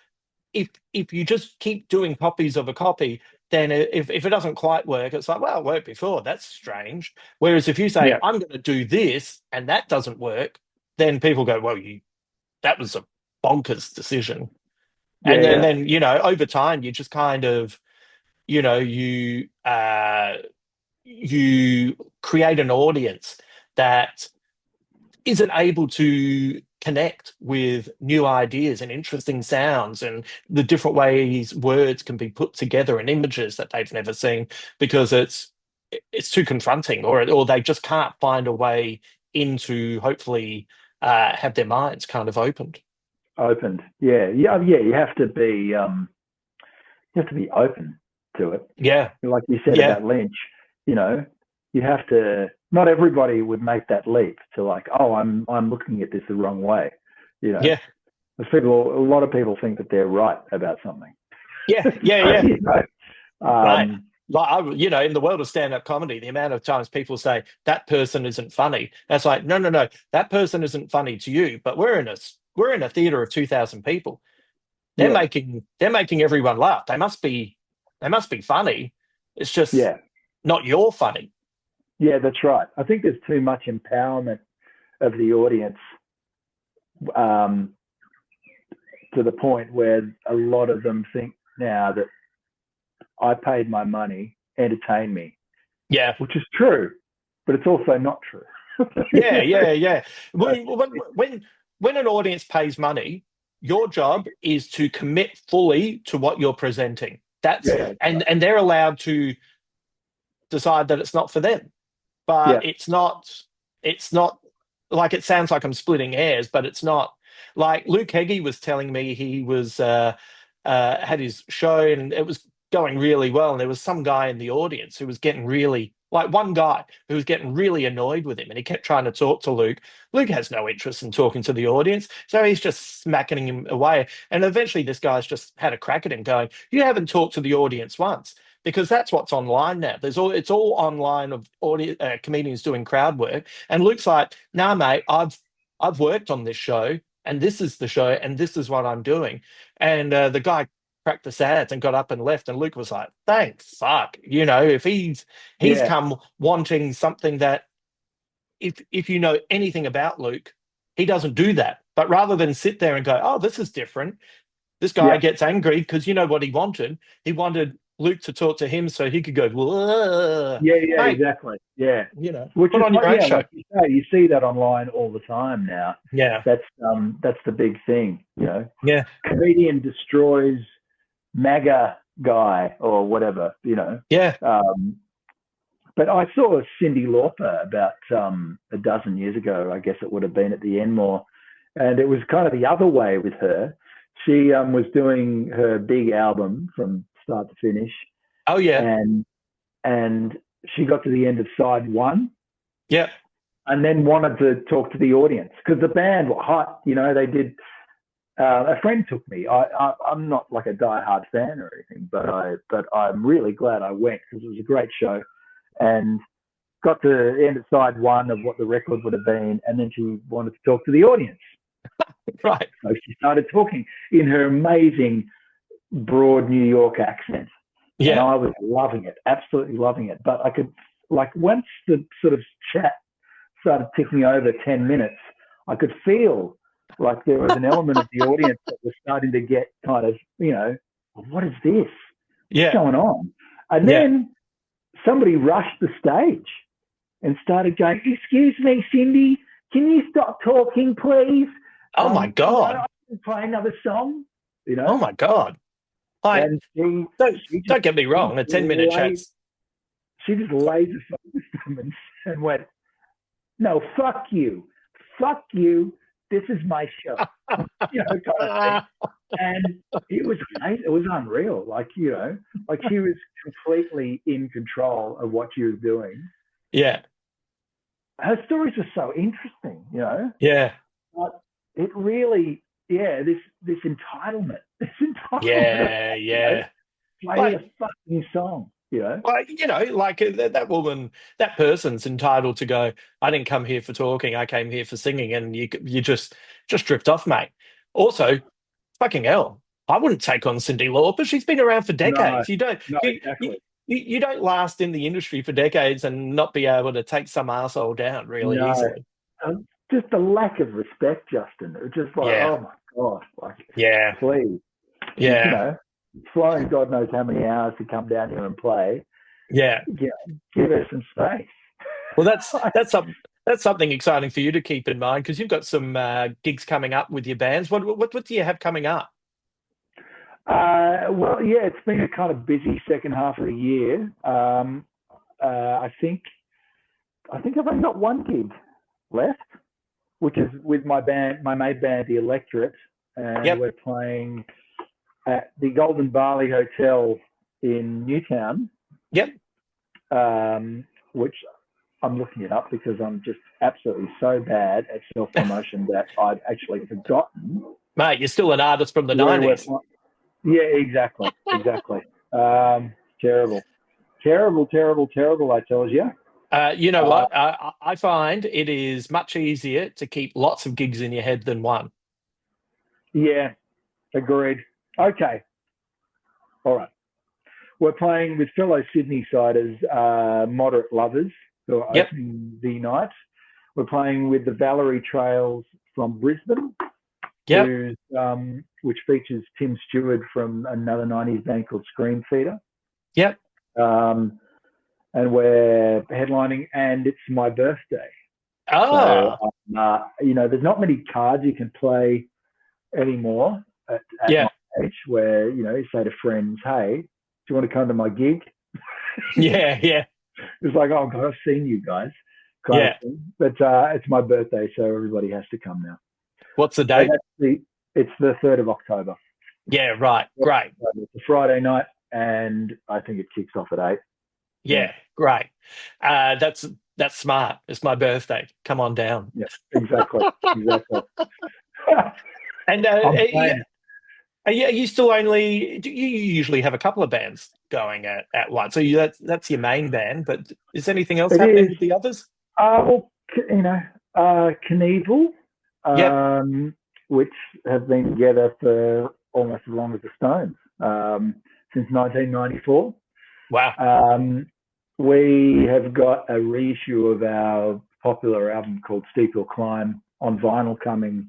if you just keep doing copies of a copy, then if it doesn't quite work, it's like, well, it worked before. That's strange. Whereas if you say, Yeah. I'm going to do this and that doesn't work, then people go, well, that was a bonkers decision. Yeah. And then, Yeah. then over time, you just kind of, you know, you create an audience that isn't able to connect with new ideas and interesting sounds and the different ways words can be put together and images that they've never seen, because it's too confronting, or they just can't find a way into, hopefully, have their minds kind of opened. Opened. Yeah. Yeah. Yeah. You have to be open to it. Yeah, Like you said yeah, about Lynch, you know, you have to. Not everybody would make that leap to, like, oh, I'm looking at this the wrong way. You know, yeah, a lot of people think that they're right about something. yeah, yeah, So, yeah. Right. um, Like, in the world of stand-up comedy, the amount of times people say that person isn't funny, that's like, no, no, no, that person isn't funny to you, but we're in a theater of 2,000 people. yeah, They're making everyone laugh. They must be funny. It's just yeah, not your funny. yeah. That's right. I think there's too much empowerment of the audience, um, to the point where a lot of them think now that I paid my money, entertain me, Yeah, which is true, but it's also not true. yeah, You know? yeah, yeah. So, When an audience pays money, your job is to commit fully to what you're presenting. That's yeah, and they're allowed to decide that it's not for them. yeah, But it's not like, it sounds like I'm splitting hairs, but it's not. Like Luke Heggie was telling me, he was had his show and it was going really well, and there was some guy in the audience who was getting really, like, one guy who was getting really annoyed with him, and he kept trying to talk to Luke. Luke has no interest in talking to the audience, so he's just smacking him away, and eventually this guy's just had a crack at him, going, you haven't talked to the audience once, because that's what's online now. It's all online of comedians doing crowd work. And Luke's like, nah, mate, I've worked on this show, and this is the show, and this is what I'm doing. And the guy cracked the sads and got up and left. And Luke was like, thank fuck. If he's yeah, come wanting something that, if you know anything about Luke, he doesn't do that. But rather than sit there and go, oh, this is different, this guy yeah, gets angry, because you know what he wanted? He wanted Luke to talk to him so he could go, "Whoa." Yeah, yeah, Mate, exactly. Yeah. Which put is on what, your own yeah, show. like you say, you see that online all the time now. Yeah, That's the big thing, yeah, Comedian destroys MAGA guy or whatever, yeah. Um, but I saw Cyndi Lauper about a dozen years ago. I guess it would have been at the Enmore, and it was kind of the other way with her. She was doing her big album from start to finish, Oh, yeah, and and she got to the end of side one, yeah. and then wanted to talk to the audience because the band were hot. They did. A friend took me. I'm not like a diehard fan or anything, but I'm really glad I went because it was a great show, and got to the end of side one of what the record would have been, and then she wanted to talk to the audience. Right. So she started talking in her amazing broad New York accent, and Yeah. I was loving it, absolutely loving it. But I could, like, once the sort of chat started ticking over 10 minutes, I could feel like there was an element of the audience that was starting to get kind of, what is this? What's Yeah. going on? And Yeah. then somebody rushed the stage and started going, "Excuse me, Cyndi, can you stop talking, please? Oh my I God. can play another song, Oh my God. Like, And she she just don't get me she wrong. just A 10-minute laid chat's she just laser focused them and went, "No, fuck you. This is my show," kind of thing. And it was amazing. It was unreal. Like she was completely in control of what she was doing. yeah. Her stories were so interesting. Yeah. But it really, yeah, this entitlement, this entitlement of, Yeah. you know, Yeah. play the Like, fucking song. that woman, that person's entitled to go, I didn't come here for talking, I came here for singing, and you just drift off, mate. Also, fucking hell, I wouldn't take on Cyndi Lauper. She's been around for No, decades. You don't no, you, you exactly. you don't last in the industry for decades and not be able to take some arsehole down really No, easily. just the lack of respect, Justin. It was just like, Yeah, oh my god, like, yeah, please, she's yeah, flying God knows how many hours to come down here and play. yeah. Give her some space. Well, that's something exciting for you to keep in mind because you've got some gigs coming up with your bands. What do you have coming up? Well, yeah, it's been a kind of busy second half of the year. I think I've only got one gig left, which is with my band, my main band, the Electorate, and Yep, we're playing at the Golden Barley Hotel in Newtown, yep. which I'm looking it up because I'm just absolutely so bad at self promotion that I'd actually forgotten Mate, you're still an artist from the where we're 90s. playing. Yeah, exactly. Terrible, terrible, terrible, terrible. I tells you. You know Uh, what? I find it is much easier to keep lots of gigs in your head than one. yeah, agreed. Okay, all right. We're playing with fellow Sydney siders, Moderate Lovers, who are Yep, opening the night. We're playing with the Valerie Trails from Brisbane, yep, which features Tim Stewart from another 90s band called Screen Feeder. yep. Um, and we're headlining, and it's my birthday. So, Ah, there's not many cards you can play anymore at my yeah, age where, you say to friends, "Hey, do you want to come to my gig?" yeah, yeah, It's like, "Oh, God, I've seen you guys," kind of yeah. thing. But it's my birthday, so everybody has to come now. What's the So date? it's the 3rd of October. Yeah, right. Great. It's a Friday night, and I think it kicks off at 8. Yeah, Yeah, great. That's smart. It's my birthday. Come on down. yeah, exactly. Exactly. And I'm playing. are you still only? Do you usually have a couple of bands going at once? So that's your main band, but is anything else It happening is, with the others? well, Knievel, Yep. which have been together for almost as long as the Stones, since 1994. Wow. Um, we have got a reissue of our popular album called Steep Hill Climb on vinyl coming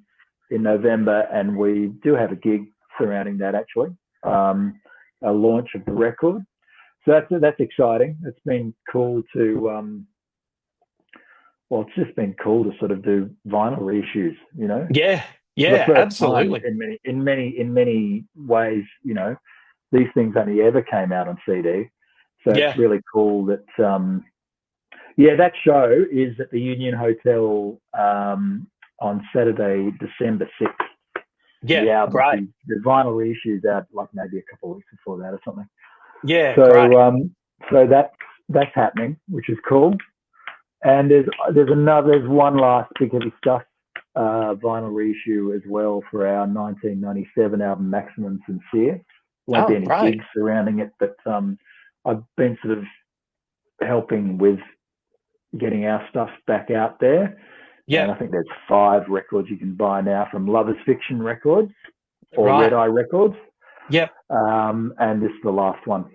in November, and we do have a gig surrounding that actually, a launch of the record. So that's exciting. It's been cool to well, it's just been cool to sort of do vinyl reissues, Yeah, for the yeah, first time absolutely. in many ways. These things only ever came out on CD, so it's Yeah, really cool that yeah, that show is at the Union Hotel on Saturday, December 6th. yeah, The album, great. the vinyl reissues out like maybe a couple of weeks before that or something. Yeah, great. So that's happening, which is cool. And there's one last big heavy stuff vinyl reissue as well for our 1997 album Maximum Sincere. Won't be Oh, any great. gigs surrounding it, but I've been sort of helping with getting our stuff back out there. And Yep, I think there's 5 records you can buy now from Lovers Fiction Records or Red right. Eye Records. Yep, And this is the last one.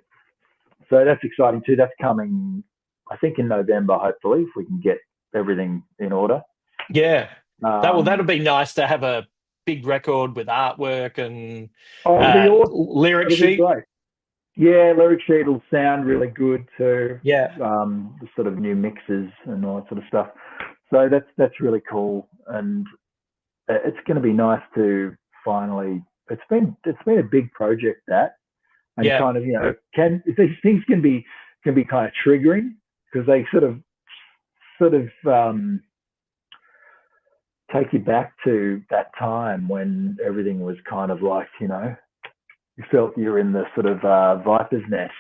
So that's exciting too. That's coming, I think, in November, hopefully, if we can get everything in order. yeah. That'll Um, be nice to have a big record with artwork and oh, it'll be awesome. lyric It'll be sheet. great. Yeah, lyric sheet will sound really good too. Yeah, The sort of new mixes and all that sort of stuff. So that's really cool, and it's going to be nice to finally. It's been a big project, that, and yeah, kind of can these things can be kind of triggering because they sort of take you back to that time when everything was kind of like you felt you're in the sort of viper's nest,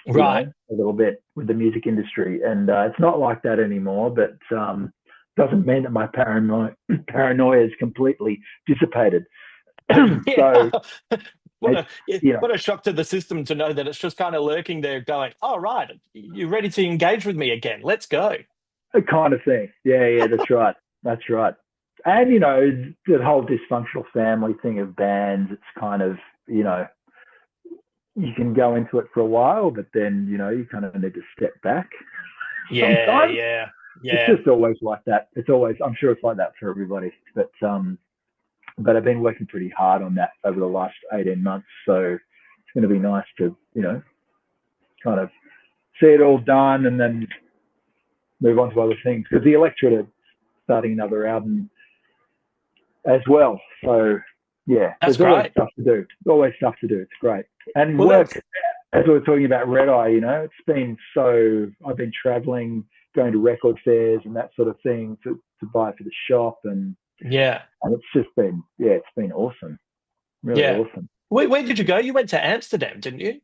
right. a little bit with the music industry. And it's not like that anymore, but doesn't mean that my paranoia is completely dissipated. Yeah. So What it's, a you know, what a shock to the system to know that it's just kind of lurking there, going, "Oh, right, you're ready to engage with me again. Let's go." a kind of thing. Yeah, yeah, that's right. That's right. And, the whole dysfunctional family thing of bands, it's kind of, you can go into it for a while, but then, you kind of need to step back Yeah, sometimes. yeah, It's yeah, just always like that. It's always, I'm sure it's like that for everybody. But I've been working pretty hard on that over the last 18 months. So it's going to be nice to, kind of see it all done and then move on to other things. Because the Electorate are starting another album as well. So yeah, that's there's always great. stuff to do. Always stuff to do. It's great. And Well, work, that's as we were talking about Red Eye, I've been traveling, going to record fairs and that sort of thing to buy for the shop. yeah, And it's just been, yeah, it's been awesome. Really yeah. awesome. Where did you go? You went to Amsterdam, didn't you?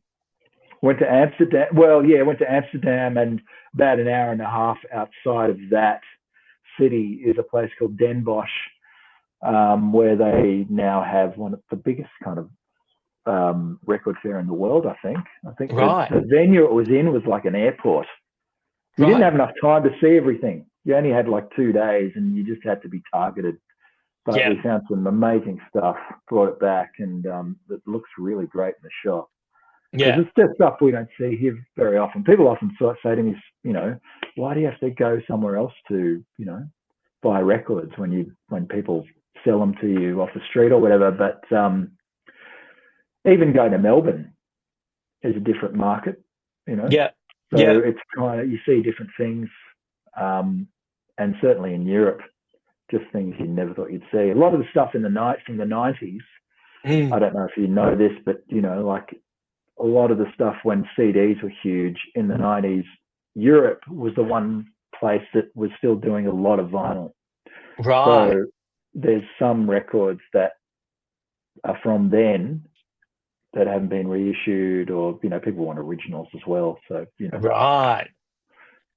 Went to Amsterdam. Well, yeah, went to Amsterdam, and about an hour and a half outside of that city is a place called Den Bosch, where they now have one of the biggest kind of record fair in the world. I think Right, the venue it was in was like an airport. You didn't right. have enough time to see everything. You only had like 2 days, and you just had to be targeted. But Yeah, we found some amazing stuff, brought it back, and it looks really great in the shop because yeah, it's just stuff we don't see here very often. People often sort of say to me, why do you have to go somewhere else to, buy records when people sell them to you off the street or whatever? But even going to Melbourne is a different market, you know. yeah, So yeah. it's kind of you see different things, um, and certainly in Europe, just things you never thought you'd see. A lot of the stuff in the night from the '90s. I Mm, don't know if you know this, but like a lot of the stuff when CDs were huge in the '90s, Europe was the one place that was still doing a lot of vinyl. right, So there's some records that are from then that haven't been reissued, or people want originals as well. So right.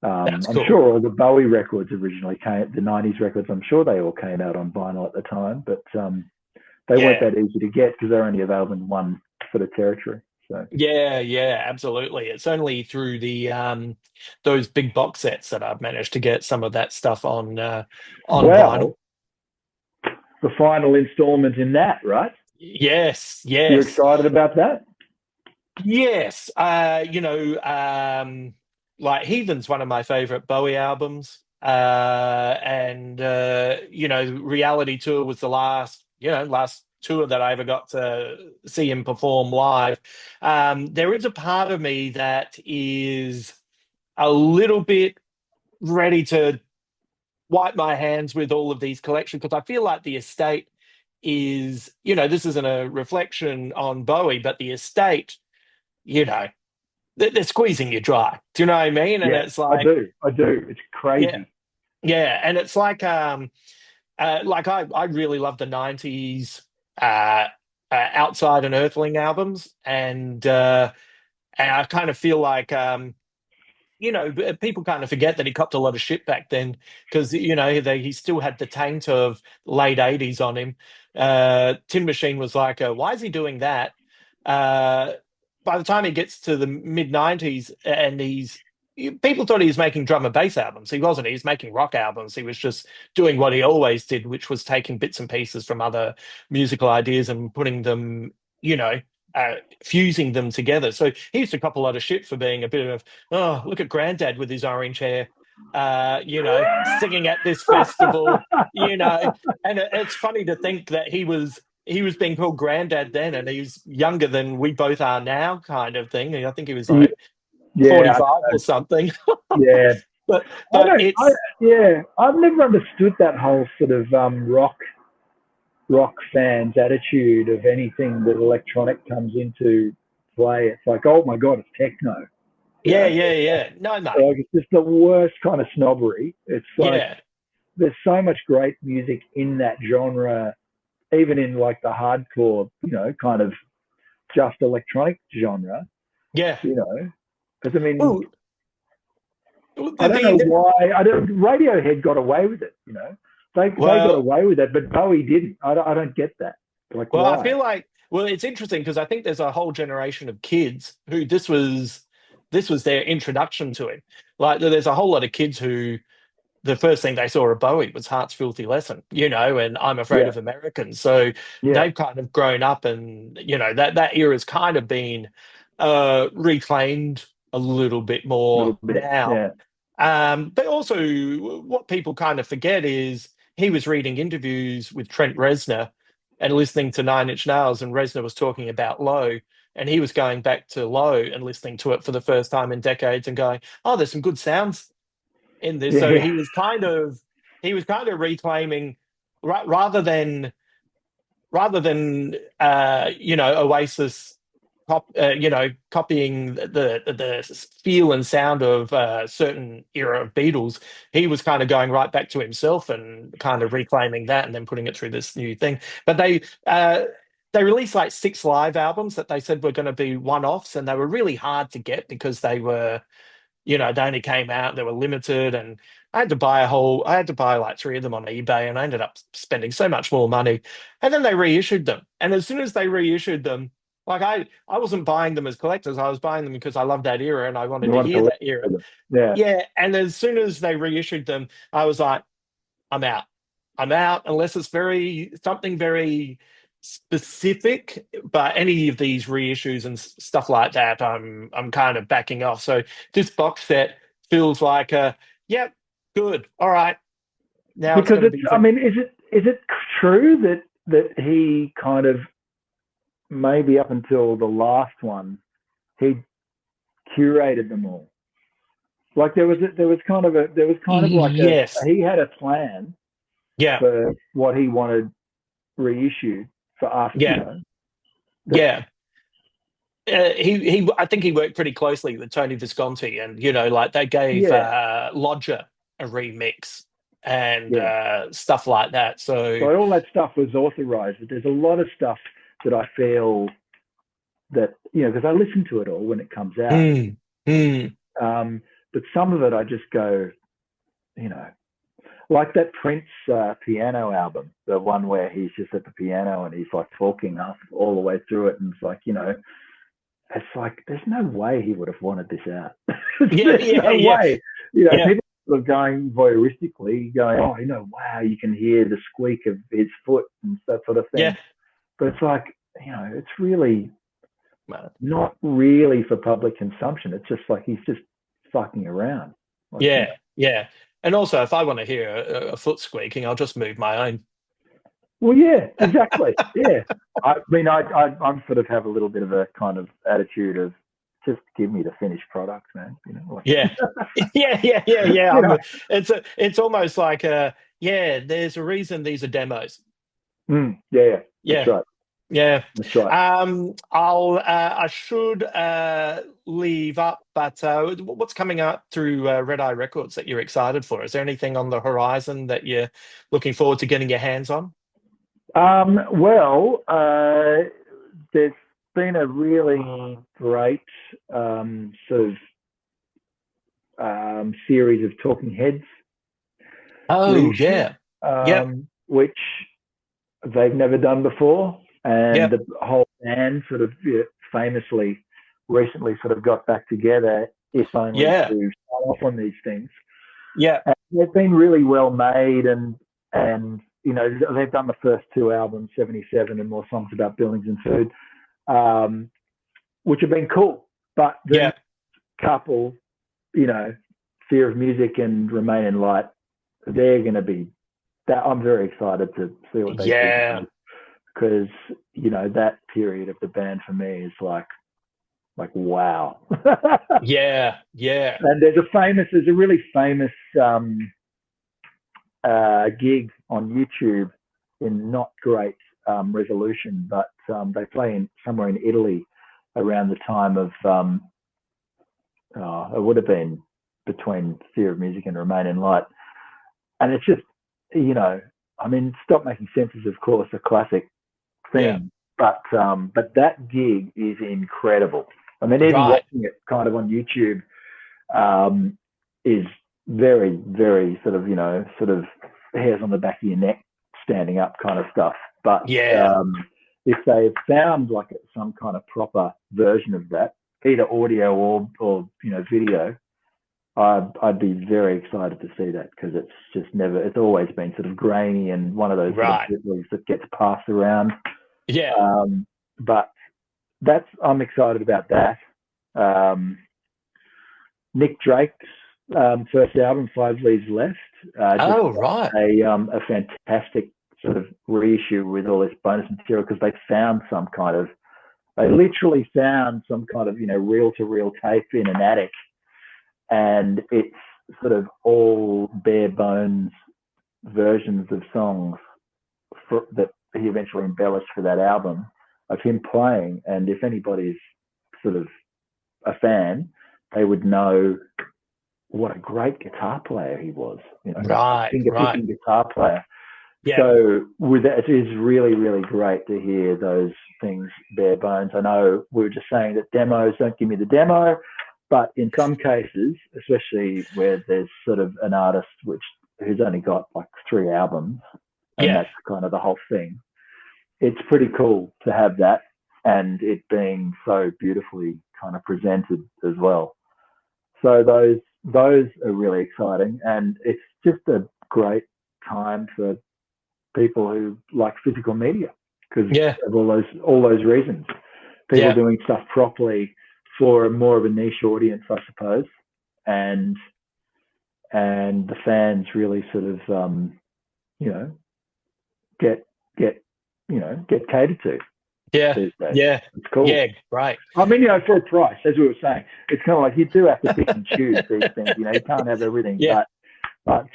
That's I'm cool. sure all the Bowie records originally came, the '90s records. I'm sure they all came out on vinyl at the time, but they weren't Yeah. that easy to get because they're only available in one sort of territory. So Yeah, yeah, absolutely. It's only through the those big box sets that I've managed to get some of that stuff on vinyl. well, the final installment in that, right? Yes, You're yes, excited about that? yes. Like Heathen's one of my favorite Bowie albums. And Reality Tour was the last tour that I ever got to see him perform live. There is a part of me that is a little bit ready to wipe my hands with all of these collections because I feel like the estate is, this isn't a reflection on Bowie, but the estate, you know, they're squeezing you dry. Do you know what I mean? And Yeah, it's I like, do. I do. It's yeah, crazy. yeah, and it's like I really love the '90s Outside and Earthling albums, and I kind of feel like people kind of forget that he copped a lot of shit back then because he still had the taint of late '80s on him. Tin Machine was like, why is he doing that? Uh, by the time he gets to the mid '90s, and people thought he was making drum and bass albums. He wasn't. He was making rock albums. He was just doing what he always did, which was taking bits and pieces from other musical ideas and putting them, you know. Fusing them together. So he used to cop a lot of shit for being a bit of, oh, look at Granddad with his orange hair, singing at this festival, and it's funny to think that he was being called Granddad then, and he's younger than we both are now, kind of thing. I think he was Yeah, like yeah, 45 or something. yeah. but I but don't. it's Yeah, I've never understood that whole sort of rock fans' attitude of anything that electronic comes into play. It's like, oh my god, it's techno. You yeah, know, yeah, yeah. No, mate. like it's just the worst kind of snobbery. It's like Yeah, there's so much great music in that genre, even in like the hardcore, kind of just electronic genre. yeah. You know, because I mean, Well, I the, don't know the, why. I don't. Radiohead got away with it. They got well, away with it, but Bowie didn't. I don't get that. Like Well, I why? feel like it's interesting because I think there's a whole generation of kids who this was their introduction to him. Like there's a whole lot of kids who the first thing they saw of Bowie was Heart's Filthy Lesson, and I'm Afraid Yeah, of Americans. So yeah, they've kind of grown up and that era's kind of been reclaimed a little bit a more little bit. now. Yeah, But also, what people kind of forget is he was reading interviews with Trent Reznor and listening to Nine Inch Nails, and Reznor was talking about Low, and he was going back to Low and listening to it for the first time in decades and going, "Oh, there's some good sounds in this." So yeah, he was kind of reclaiming rather than Oasis copying the feel and sound of a certain era of Beatles. He was kind of going right back to himself and kind of reclaiming that and then putting it through this new thing. But they released like six live albums that they said were going to be one-offs, and they were really hard to get because they only came out, they were limited, and I had to buy like three of them on eBay, and I ended up spending so much more money. And then they reissued them. And as soon as they reissued them, like I wasn't buying them as collectors, I was buying them because I loved that era and I wanted you to want to hear live that era. with them. Yeah, Yeah. And as soon as they reissued them, I was like, I'm out. I'm out unless it's something very specific. But any of these reissues and stuff like that, I'm kind of backing off. So this box set feels like yep, good. All right. Now it's because going to it's. be I for mean, is it true that he kind of maybe up until the last one he curated them all? Like there was kind of like yes. he had a plan Yeah. for what he wanted reissued for us, Yeah. that Yeah. I think he worked pretty closely with Tony Visconti, and like they gave yeah, Lodger a remix and yeah. stuff like that. So So all that stuff was authorized. But there's a lot of stuff that I feel that because I listen to it all when it comes out. mm, mm, But some of it I just go, you know, like that Prince piano album, the one where he's just at the piano and he's like talking up all the way through it, and it's like it's like there's no way he would have wanted this out. yeah, There's yeah, no yeah, way. yeah, People are going voyeuristically, going, oh, wow, you can hear the squeak of his foot and that sort of yeah. thing. But it's like, it's really Man. not really for public consumption. It's just like he's just fucking around. Like, Yeah, yeah. And also, if I want to hear a foot squeaking, I'll just move my own. Well, yeah, exactly. Yeah. I mean, I'm sort of have a little bit of a kind of attitude of just give me the finished product, man. Like, Yeah. Yeah, yeah, yeah, yeah. you know, It's almost like yeah, there's a reason these are demos. yeah, yeah, that's Yeah. right. Yeah. That's right. I should leave up, but what's coming up through Red Eye Records that you're excited for? Is there anything on the horizon that you're looking forward to getting your hands on? Well, there's been a really great sort of series of Talking Heads Oh, reissue, yeah. Yep. which they've never done before, and Yep. the whole band sort of famously recently sort of got back together, if only to Yeah. sign off on these things. Yeah. And they've been really well made, and they've done the first two albums, 77 and More Songs About Buildings and Food, which have been cool. But the Yeah. next couple, you know, Fear of Music and Remain in Light, they're going to be that. I'm very excited to see what they do Yeah. because that period of the band for me is like wow. Yeah. Yeah. And there's a really famous gig on YouTube in not great resolution, but they play in somewhere in Italy around the time of it would have been between Fear of Music and Remain in Light, and it's just I mean, Stop Making Sense is of course a classic Yeah. thing, but that gig is incredible. I mean, even Right. watching it kind of on YouTube um, is very, very sort of hairs on the back of your neck standing up kind of stuff. But Yeah. if they have found like some kind of proper version of that, either audio or video, I'd be very excited to see that because it's always been sort of grainy and one of those sort of Right. bootlegs that gets passed around. Yeah. But I'm excited about that. Um, Nick Drake's first album, Five Leaves Left, just Oh, right. a fantastic sort of reissue with all this bonus material because they literally found some kind of reel to reel tape in an attic, and it's sort of all bare bones versions of songs that he eventually embellished for that album of him playing. And if anybody's sort of a fan, they would know what a great guitar player he was, Right. finger Right. picking guitar player. Yeah. So with that, it is really, really great to hear those things bare bones. I know we were just saying that demos don't give me the demo, but in some cases, especially where there's sort of an artist who's only got like 3 albums, and Yeah. that's kind of the whole thing, it's pretty cool to have that and it being so beautifully kind of presented as well. So those are really exciting, and it's just a great time for people who like physical media because Yeah. of all those reasons. People Yeah. doing stuff properly for more of a niche audience, I suppose, and the fans really sort of you know get get catered to Yeah. these days. Yeah. It's cool. Yeah. Right. I mean, for a price, as we were saying, it's kind of like you do have to pick and choose these things. You can't have everything, Yeah. but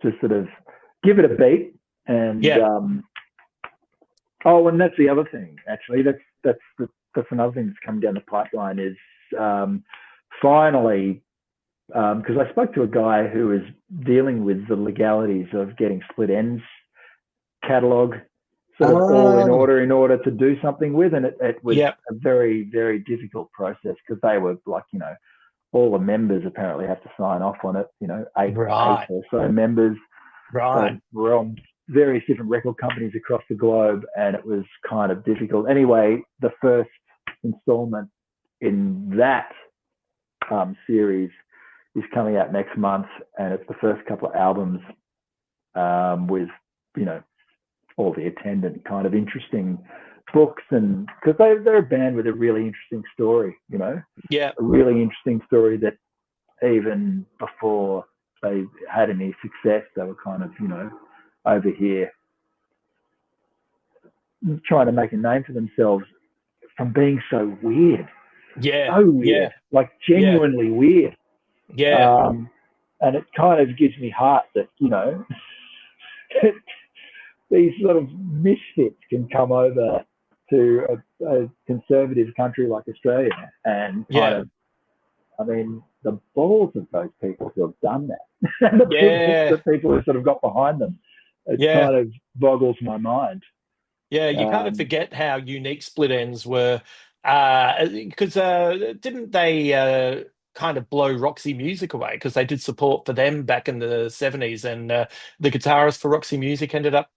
just sort of give it a beat. And Yeah. and that's the other thing. Actually, that's another thing that's coming down the pipeline is finally because I spoke to a guy who was dealing with the legalities of getting Split Ends catalog sort of all Um. in order to do something with, and it was Yeah. a very, very difficult process because they were like all the members apparently have to sign off on it. Eight Right. or so members. Right. So we're on various different record companies across the globe, and it was kind of difficult. Anyway, the first installment in that series is coming out next month, and it's the first couple of albums with all the attendant kind of interesting books, and because they're a band with a really interesting story, Yeah. a really interesting story that even before they had any success, they were kind of over here trying to make a name for themselves from being so weird, Yeah, so weird, yeah, like yeah, genuinely weird. yeah, Um, and it kind of gives me heart that, these sort of misfits can come over to a conservative country like Australia and kind yeah, of, I mean, the balls of those people who have done that and yeah, the people who sort of got behind them, it yeah. kind of boggles my mind. Yeah, you kind of Um, forget how unique Split Ends were, because didn't they kind of blow Roxy Music away? Because they did support for them back in the 70s, and the guitarist for Roxy Music ended up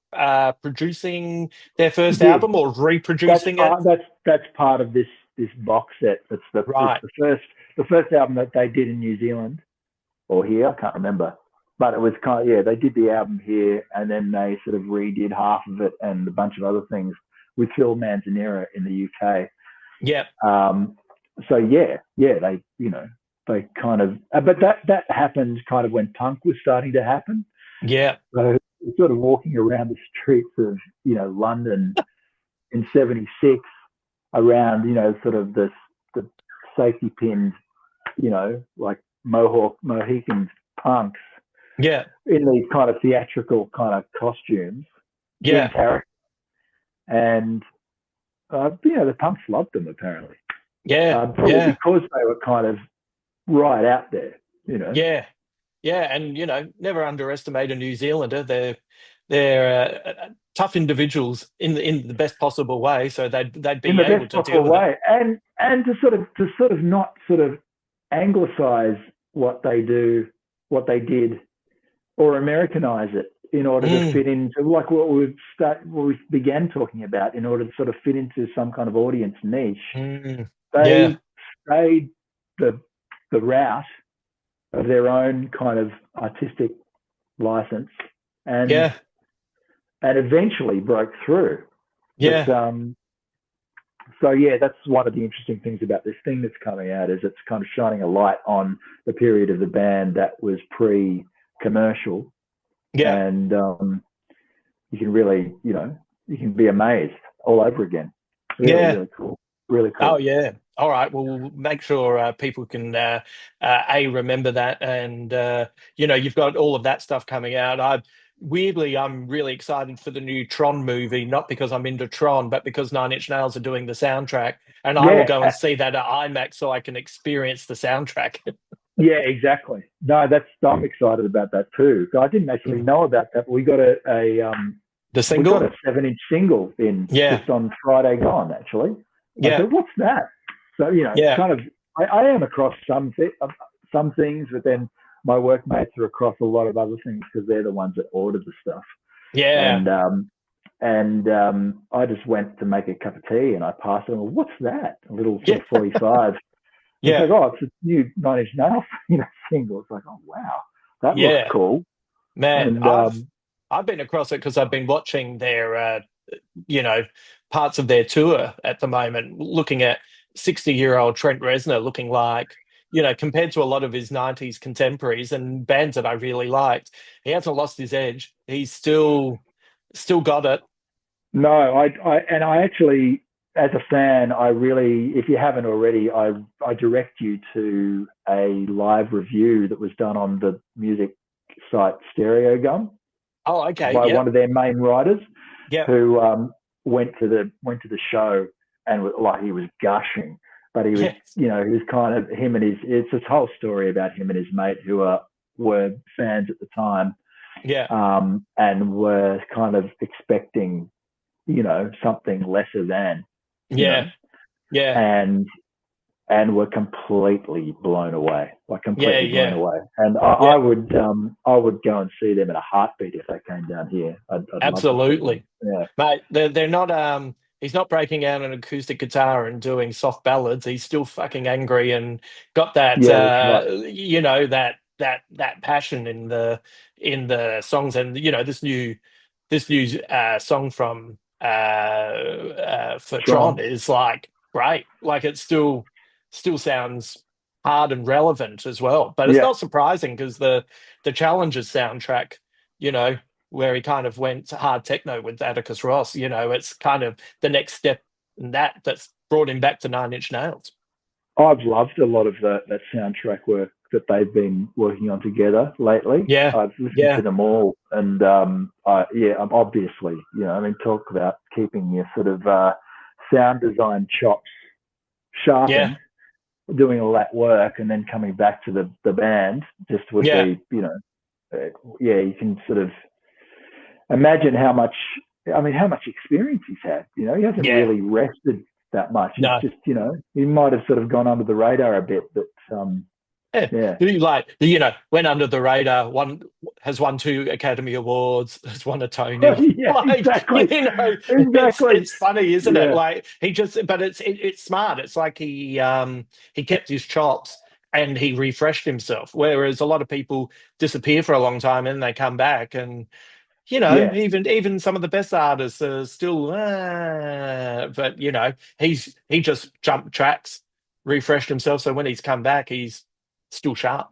producing their he first did. album or That's reproducing it. part. That's part of this box set. It's Right. the first album that they did in New Zealand or here. I can't remember, but it was kind of, yeah. They did the album here, and then they sort of redid half of it and a bunch of other things with Phil Manzanera in the UK. Yeah. So yeah, they kind of, but that happened kind of when punk was starting to happen. Yeah. So sort of walking around the streets of London in '76 around sort of the safety pinned like Mohican punks Yeah. in these kind of theatrical kind of costumes in Yeah. character, and the punks loved them apparently, Yeah. probably Yeah. because they were kind of right out there, Yeah. Yeah, and never underestimate a New Zealander. They're tough individuals in the best possible way, so they'd in be the able best to deal possible with it. way, and to sort of not sort of anglicize what they do, what they did, or Americanize it in order to Mm, fit into like what we began talking about, in order to sort of fit into some kind of audience niche. mm, yeah, They stayed the route of their own kind of artistic license, and yeah, eventually broke through. But yeah, so yeah, that's one of the interesting things about this thing that's coming out, is it's kind of shining a light on the period of the band that was pre-commercial, yeah, and you can really, you can be amazed all over again. Really, yeah. really cool. Really Oh, cool. yeah. All right. Well, we'll make sure people can remember that, and you've got all of that stuff coming out. I'm really excited for the new Tron movie, not because I'm into Tron, but because Nine Inch Nails are doing the soundtrack, and I will Yeah, go and see that at IMAX so I can experience the soundtrack. yeah, exactly. No, I'm excited about that too. I didn't actually know about that, but The we got a single? 7-inch single in Yeah, just on Friday gone. Actually, I yeah, said, "What's that?" So it's yeah, kind of, I am across some things, but then my workmates are across a lot of other things because they're the ones that order the stuff. yeah, And I just went to make a cup of tea, and I passed it. Well, what's that? A little sort yeah, of 45. It's yeah, like, oh, it's a new Nine Inch Nails, single. It's like, oh wow, that looks yeah. cool. Man, And I've been across it because I've been watching their you know, parts of their tour at the moment, looking at 60-year-old Trent Reznor looking like, compared to a lot of his 90s contemporaries and bands that I really liked, he hasn't lost his edge. He's still got it. no, I actually, as a fan, I really, if you haven't already, I direct you to a live review that was done on the music site Stereo Gum Oh, okay. by one Yep. of their main writers, Yep. who went to the show and was like, he was gushing, but he was, Yes. he was kind of, him and his, it's this whole story about him and his mate who were fans at the time, Yeah. and were kind of expecting, something lesser than, you Yeah. know, Yeah. and were completely blown away, like Yeah. completely blown Yeah. away. And Yeah. I would go and see them in a heartbeat if they came down here. I'd love to see them. Absolutely. Yeah, Mate, they're not he's not breaking out an acoustic guitar and doing soft ballads. He's still fucking angry and got that yeah, that's right. that passion in the songs. And this new song from for Tron Tron. is like great. Like it still sounds hard and relevant as well. But it's Yeah, not surprising because the Challenges soundtrack, you know. where he kind of went to hard techno with Atticus Ross. It's kind of the next step in that's brought him back to Nine Inch Nails. I've loved a lot of that soundtrack work that they've been working on together lately. Yeah, I've listened to yeah, them all, and I'm obviously, I mean, talk about keeping your sort of sound design chops yeah, sharpened, doing all that work, and then coming back to the band just would yeah, be, yeah, you can sort of imagine how much. I mean, how much experience he's had. He hasn't yeah. really rested that much. It's No. just, he might have sort of gone under the radar a bit, but Yeah, yeah. went under the radar. Has won 2 Academy Awards. Has won a Tony. Yeah, exactly. It's Exactly. it's funny, isn't it? Yeah. Like but it's smart. It's like he kept his chops and he refreshed himself. Whereas a lot of people disappear for a long time and they come back, and Yeah. even some of the best artists are still. But he just jumped tracks, refreshed himself. So when he's come back, he's still sharp.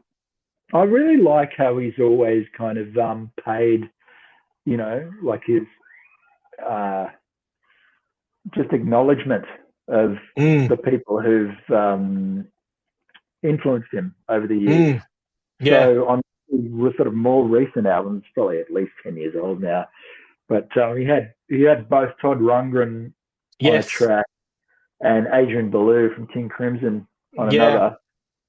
I really like how he's always kind of paid, like his uh, just acknowledgement of Mm, the people who've influenced him over the years. mm, yeah. So on the sort of more recent albums, probably at least 10 years old now, but he had both Todd Rundgren on a Yes. track and Adrian Belew from King Crimson on Yeah. another.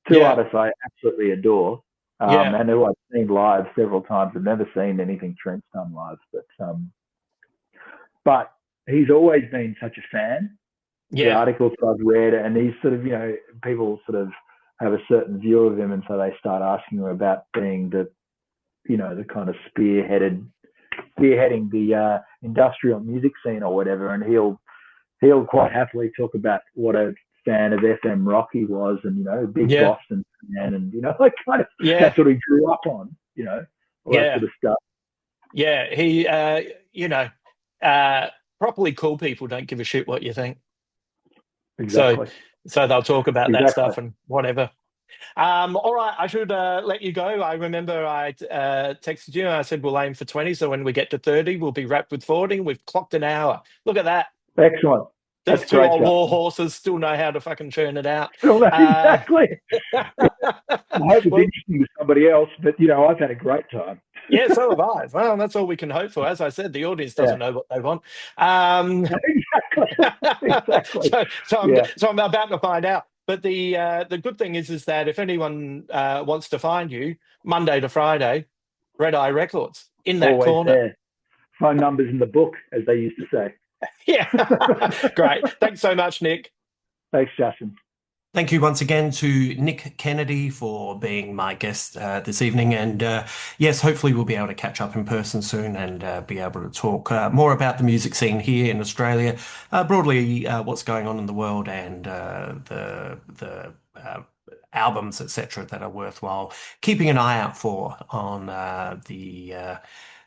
Two Yeah. artists I absolutely adore, Yeah. and who I've seen live several times. I've never seen anything Trent's done live, but he's always been such a fan. The Yeah. articles that I've read, and he's sort of, people sort of have a certain view of him, and so they start asking him about being the kind of spearheading the industrial music scene or whatever, and he'll quite happily talk about what a fan of FM rock he was, and big Yeah. Boston fan, and like kind of Yeah. that's what he grew up on, all that Yeah. sort of stuff. Yeah. He uh properly cool people don't give a shit what you think. So Exactly, so they'll talk about that exactly. stuff and whatever. All right, I should let you go. I remember I texted you and I said we'll aim for 20. So when we get to 30, we'll be wrapped with 40. We've clocked an hour. Look at that. Excellent. These That's two great, old war Justin. horses still know how to fucking churn it out. Well, Uh, exactly. I hope it's well, interesting to somebody else, but I've had a great time. yeah, so have I. Well, that's all we can hope for. As I said, the audience Yeah, doesn't know what they want. Um, exactly, exactly. Yeah. so I'm about to find out. But the good thing is that if anyone wants to find you, Monday to Friday, Red Eye Records in that Always corner. there. Phone numbers in the book, as they used to say. Yeah, great. Thanks so much, Nick. Thanks, Justin. Thank you once again to Nick Kennedy for being my guest this evening. And yes, hopefully we'll be able to catch up in person soon and be able to talk more about the music scene here in Australia, broadly what's going on in the world, and the albums, etc., that are worthwhile keeping an eye out for on the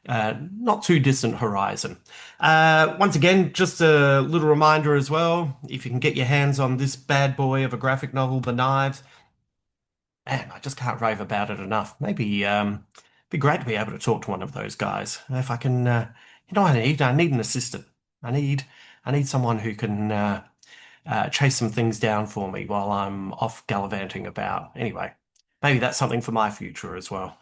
not too distant horizon. Once again, just a little reminder as well, if you can get your hands on this bad boy of a graphic novel, The Knives, man, I just can't rave about it enough. Maybe be great to be able to talk to one of those guys. If I can, I need an assistant. I need I need someone who can chase some things down for me while I'm off gallivanting about. Anyway, maybe that's something for my future as well.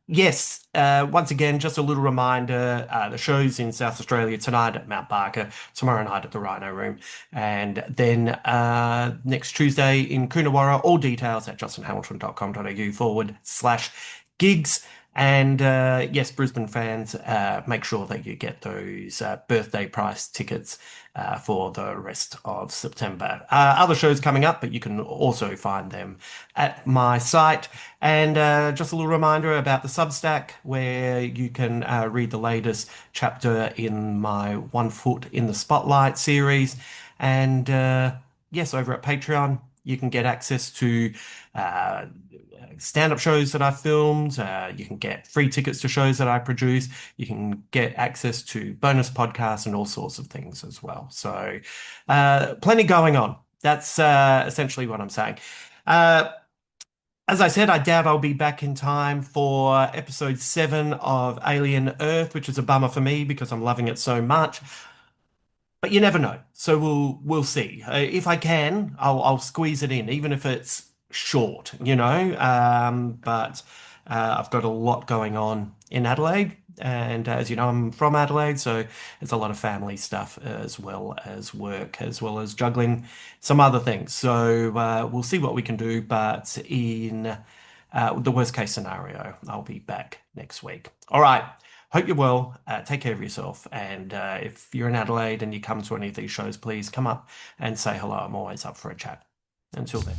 Yes, once again, just a little reminder, the show's in South Australia tonight at Mount Barker, tomorrow night at the Rhino Room, and then next Tuesday in Coonawarra. All details at justinhamilton.com.au/gigs. And yes, Brisbane fans, make sure that you get those birthday price tickets for the rest of September. Other shows coming up, but you can also find them at my site. And just a little reminder about the Substack, where you can read the latest chapter in my One Foot in the Spotlight series. And yes, over at Patreon, you can get access to uh, stand-up shows that I filmed. You can get free tickets to shows that I produce. You can get access to bonus podcasts and all sorts of things as well. So plenty going on. That's essentially what I'm saying. Uh, As I said, I doubt I'll be back in time for episode 7 of Alien Earth, which is a bummer for me because I'm loving it so much. But you never know. So we'll see. If I can, I'll squeeze it in, even if it's short, you know. But I've got a lot going on in Adelaide, and as you know, I'm from Adelaide, so it's a lot of family stuff as well as work, as well as juggling some other things. So we'll see what we can do. But in the worst case scenario, I'll be back next week. All right. Hope you're well. Take care of yourself. And if you're in Adelaide and you come to any of these shows, please come up and say hello. I'm always up for a chat. Until then.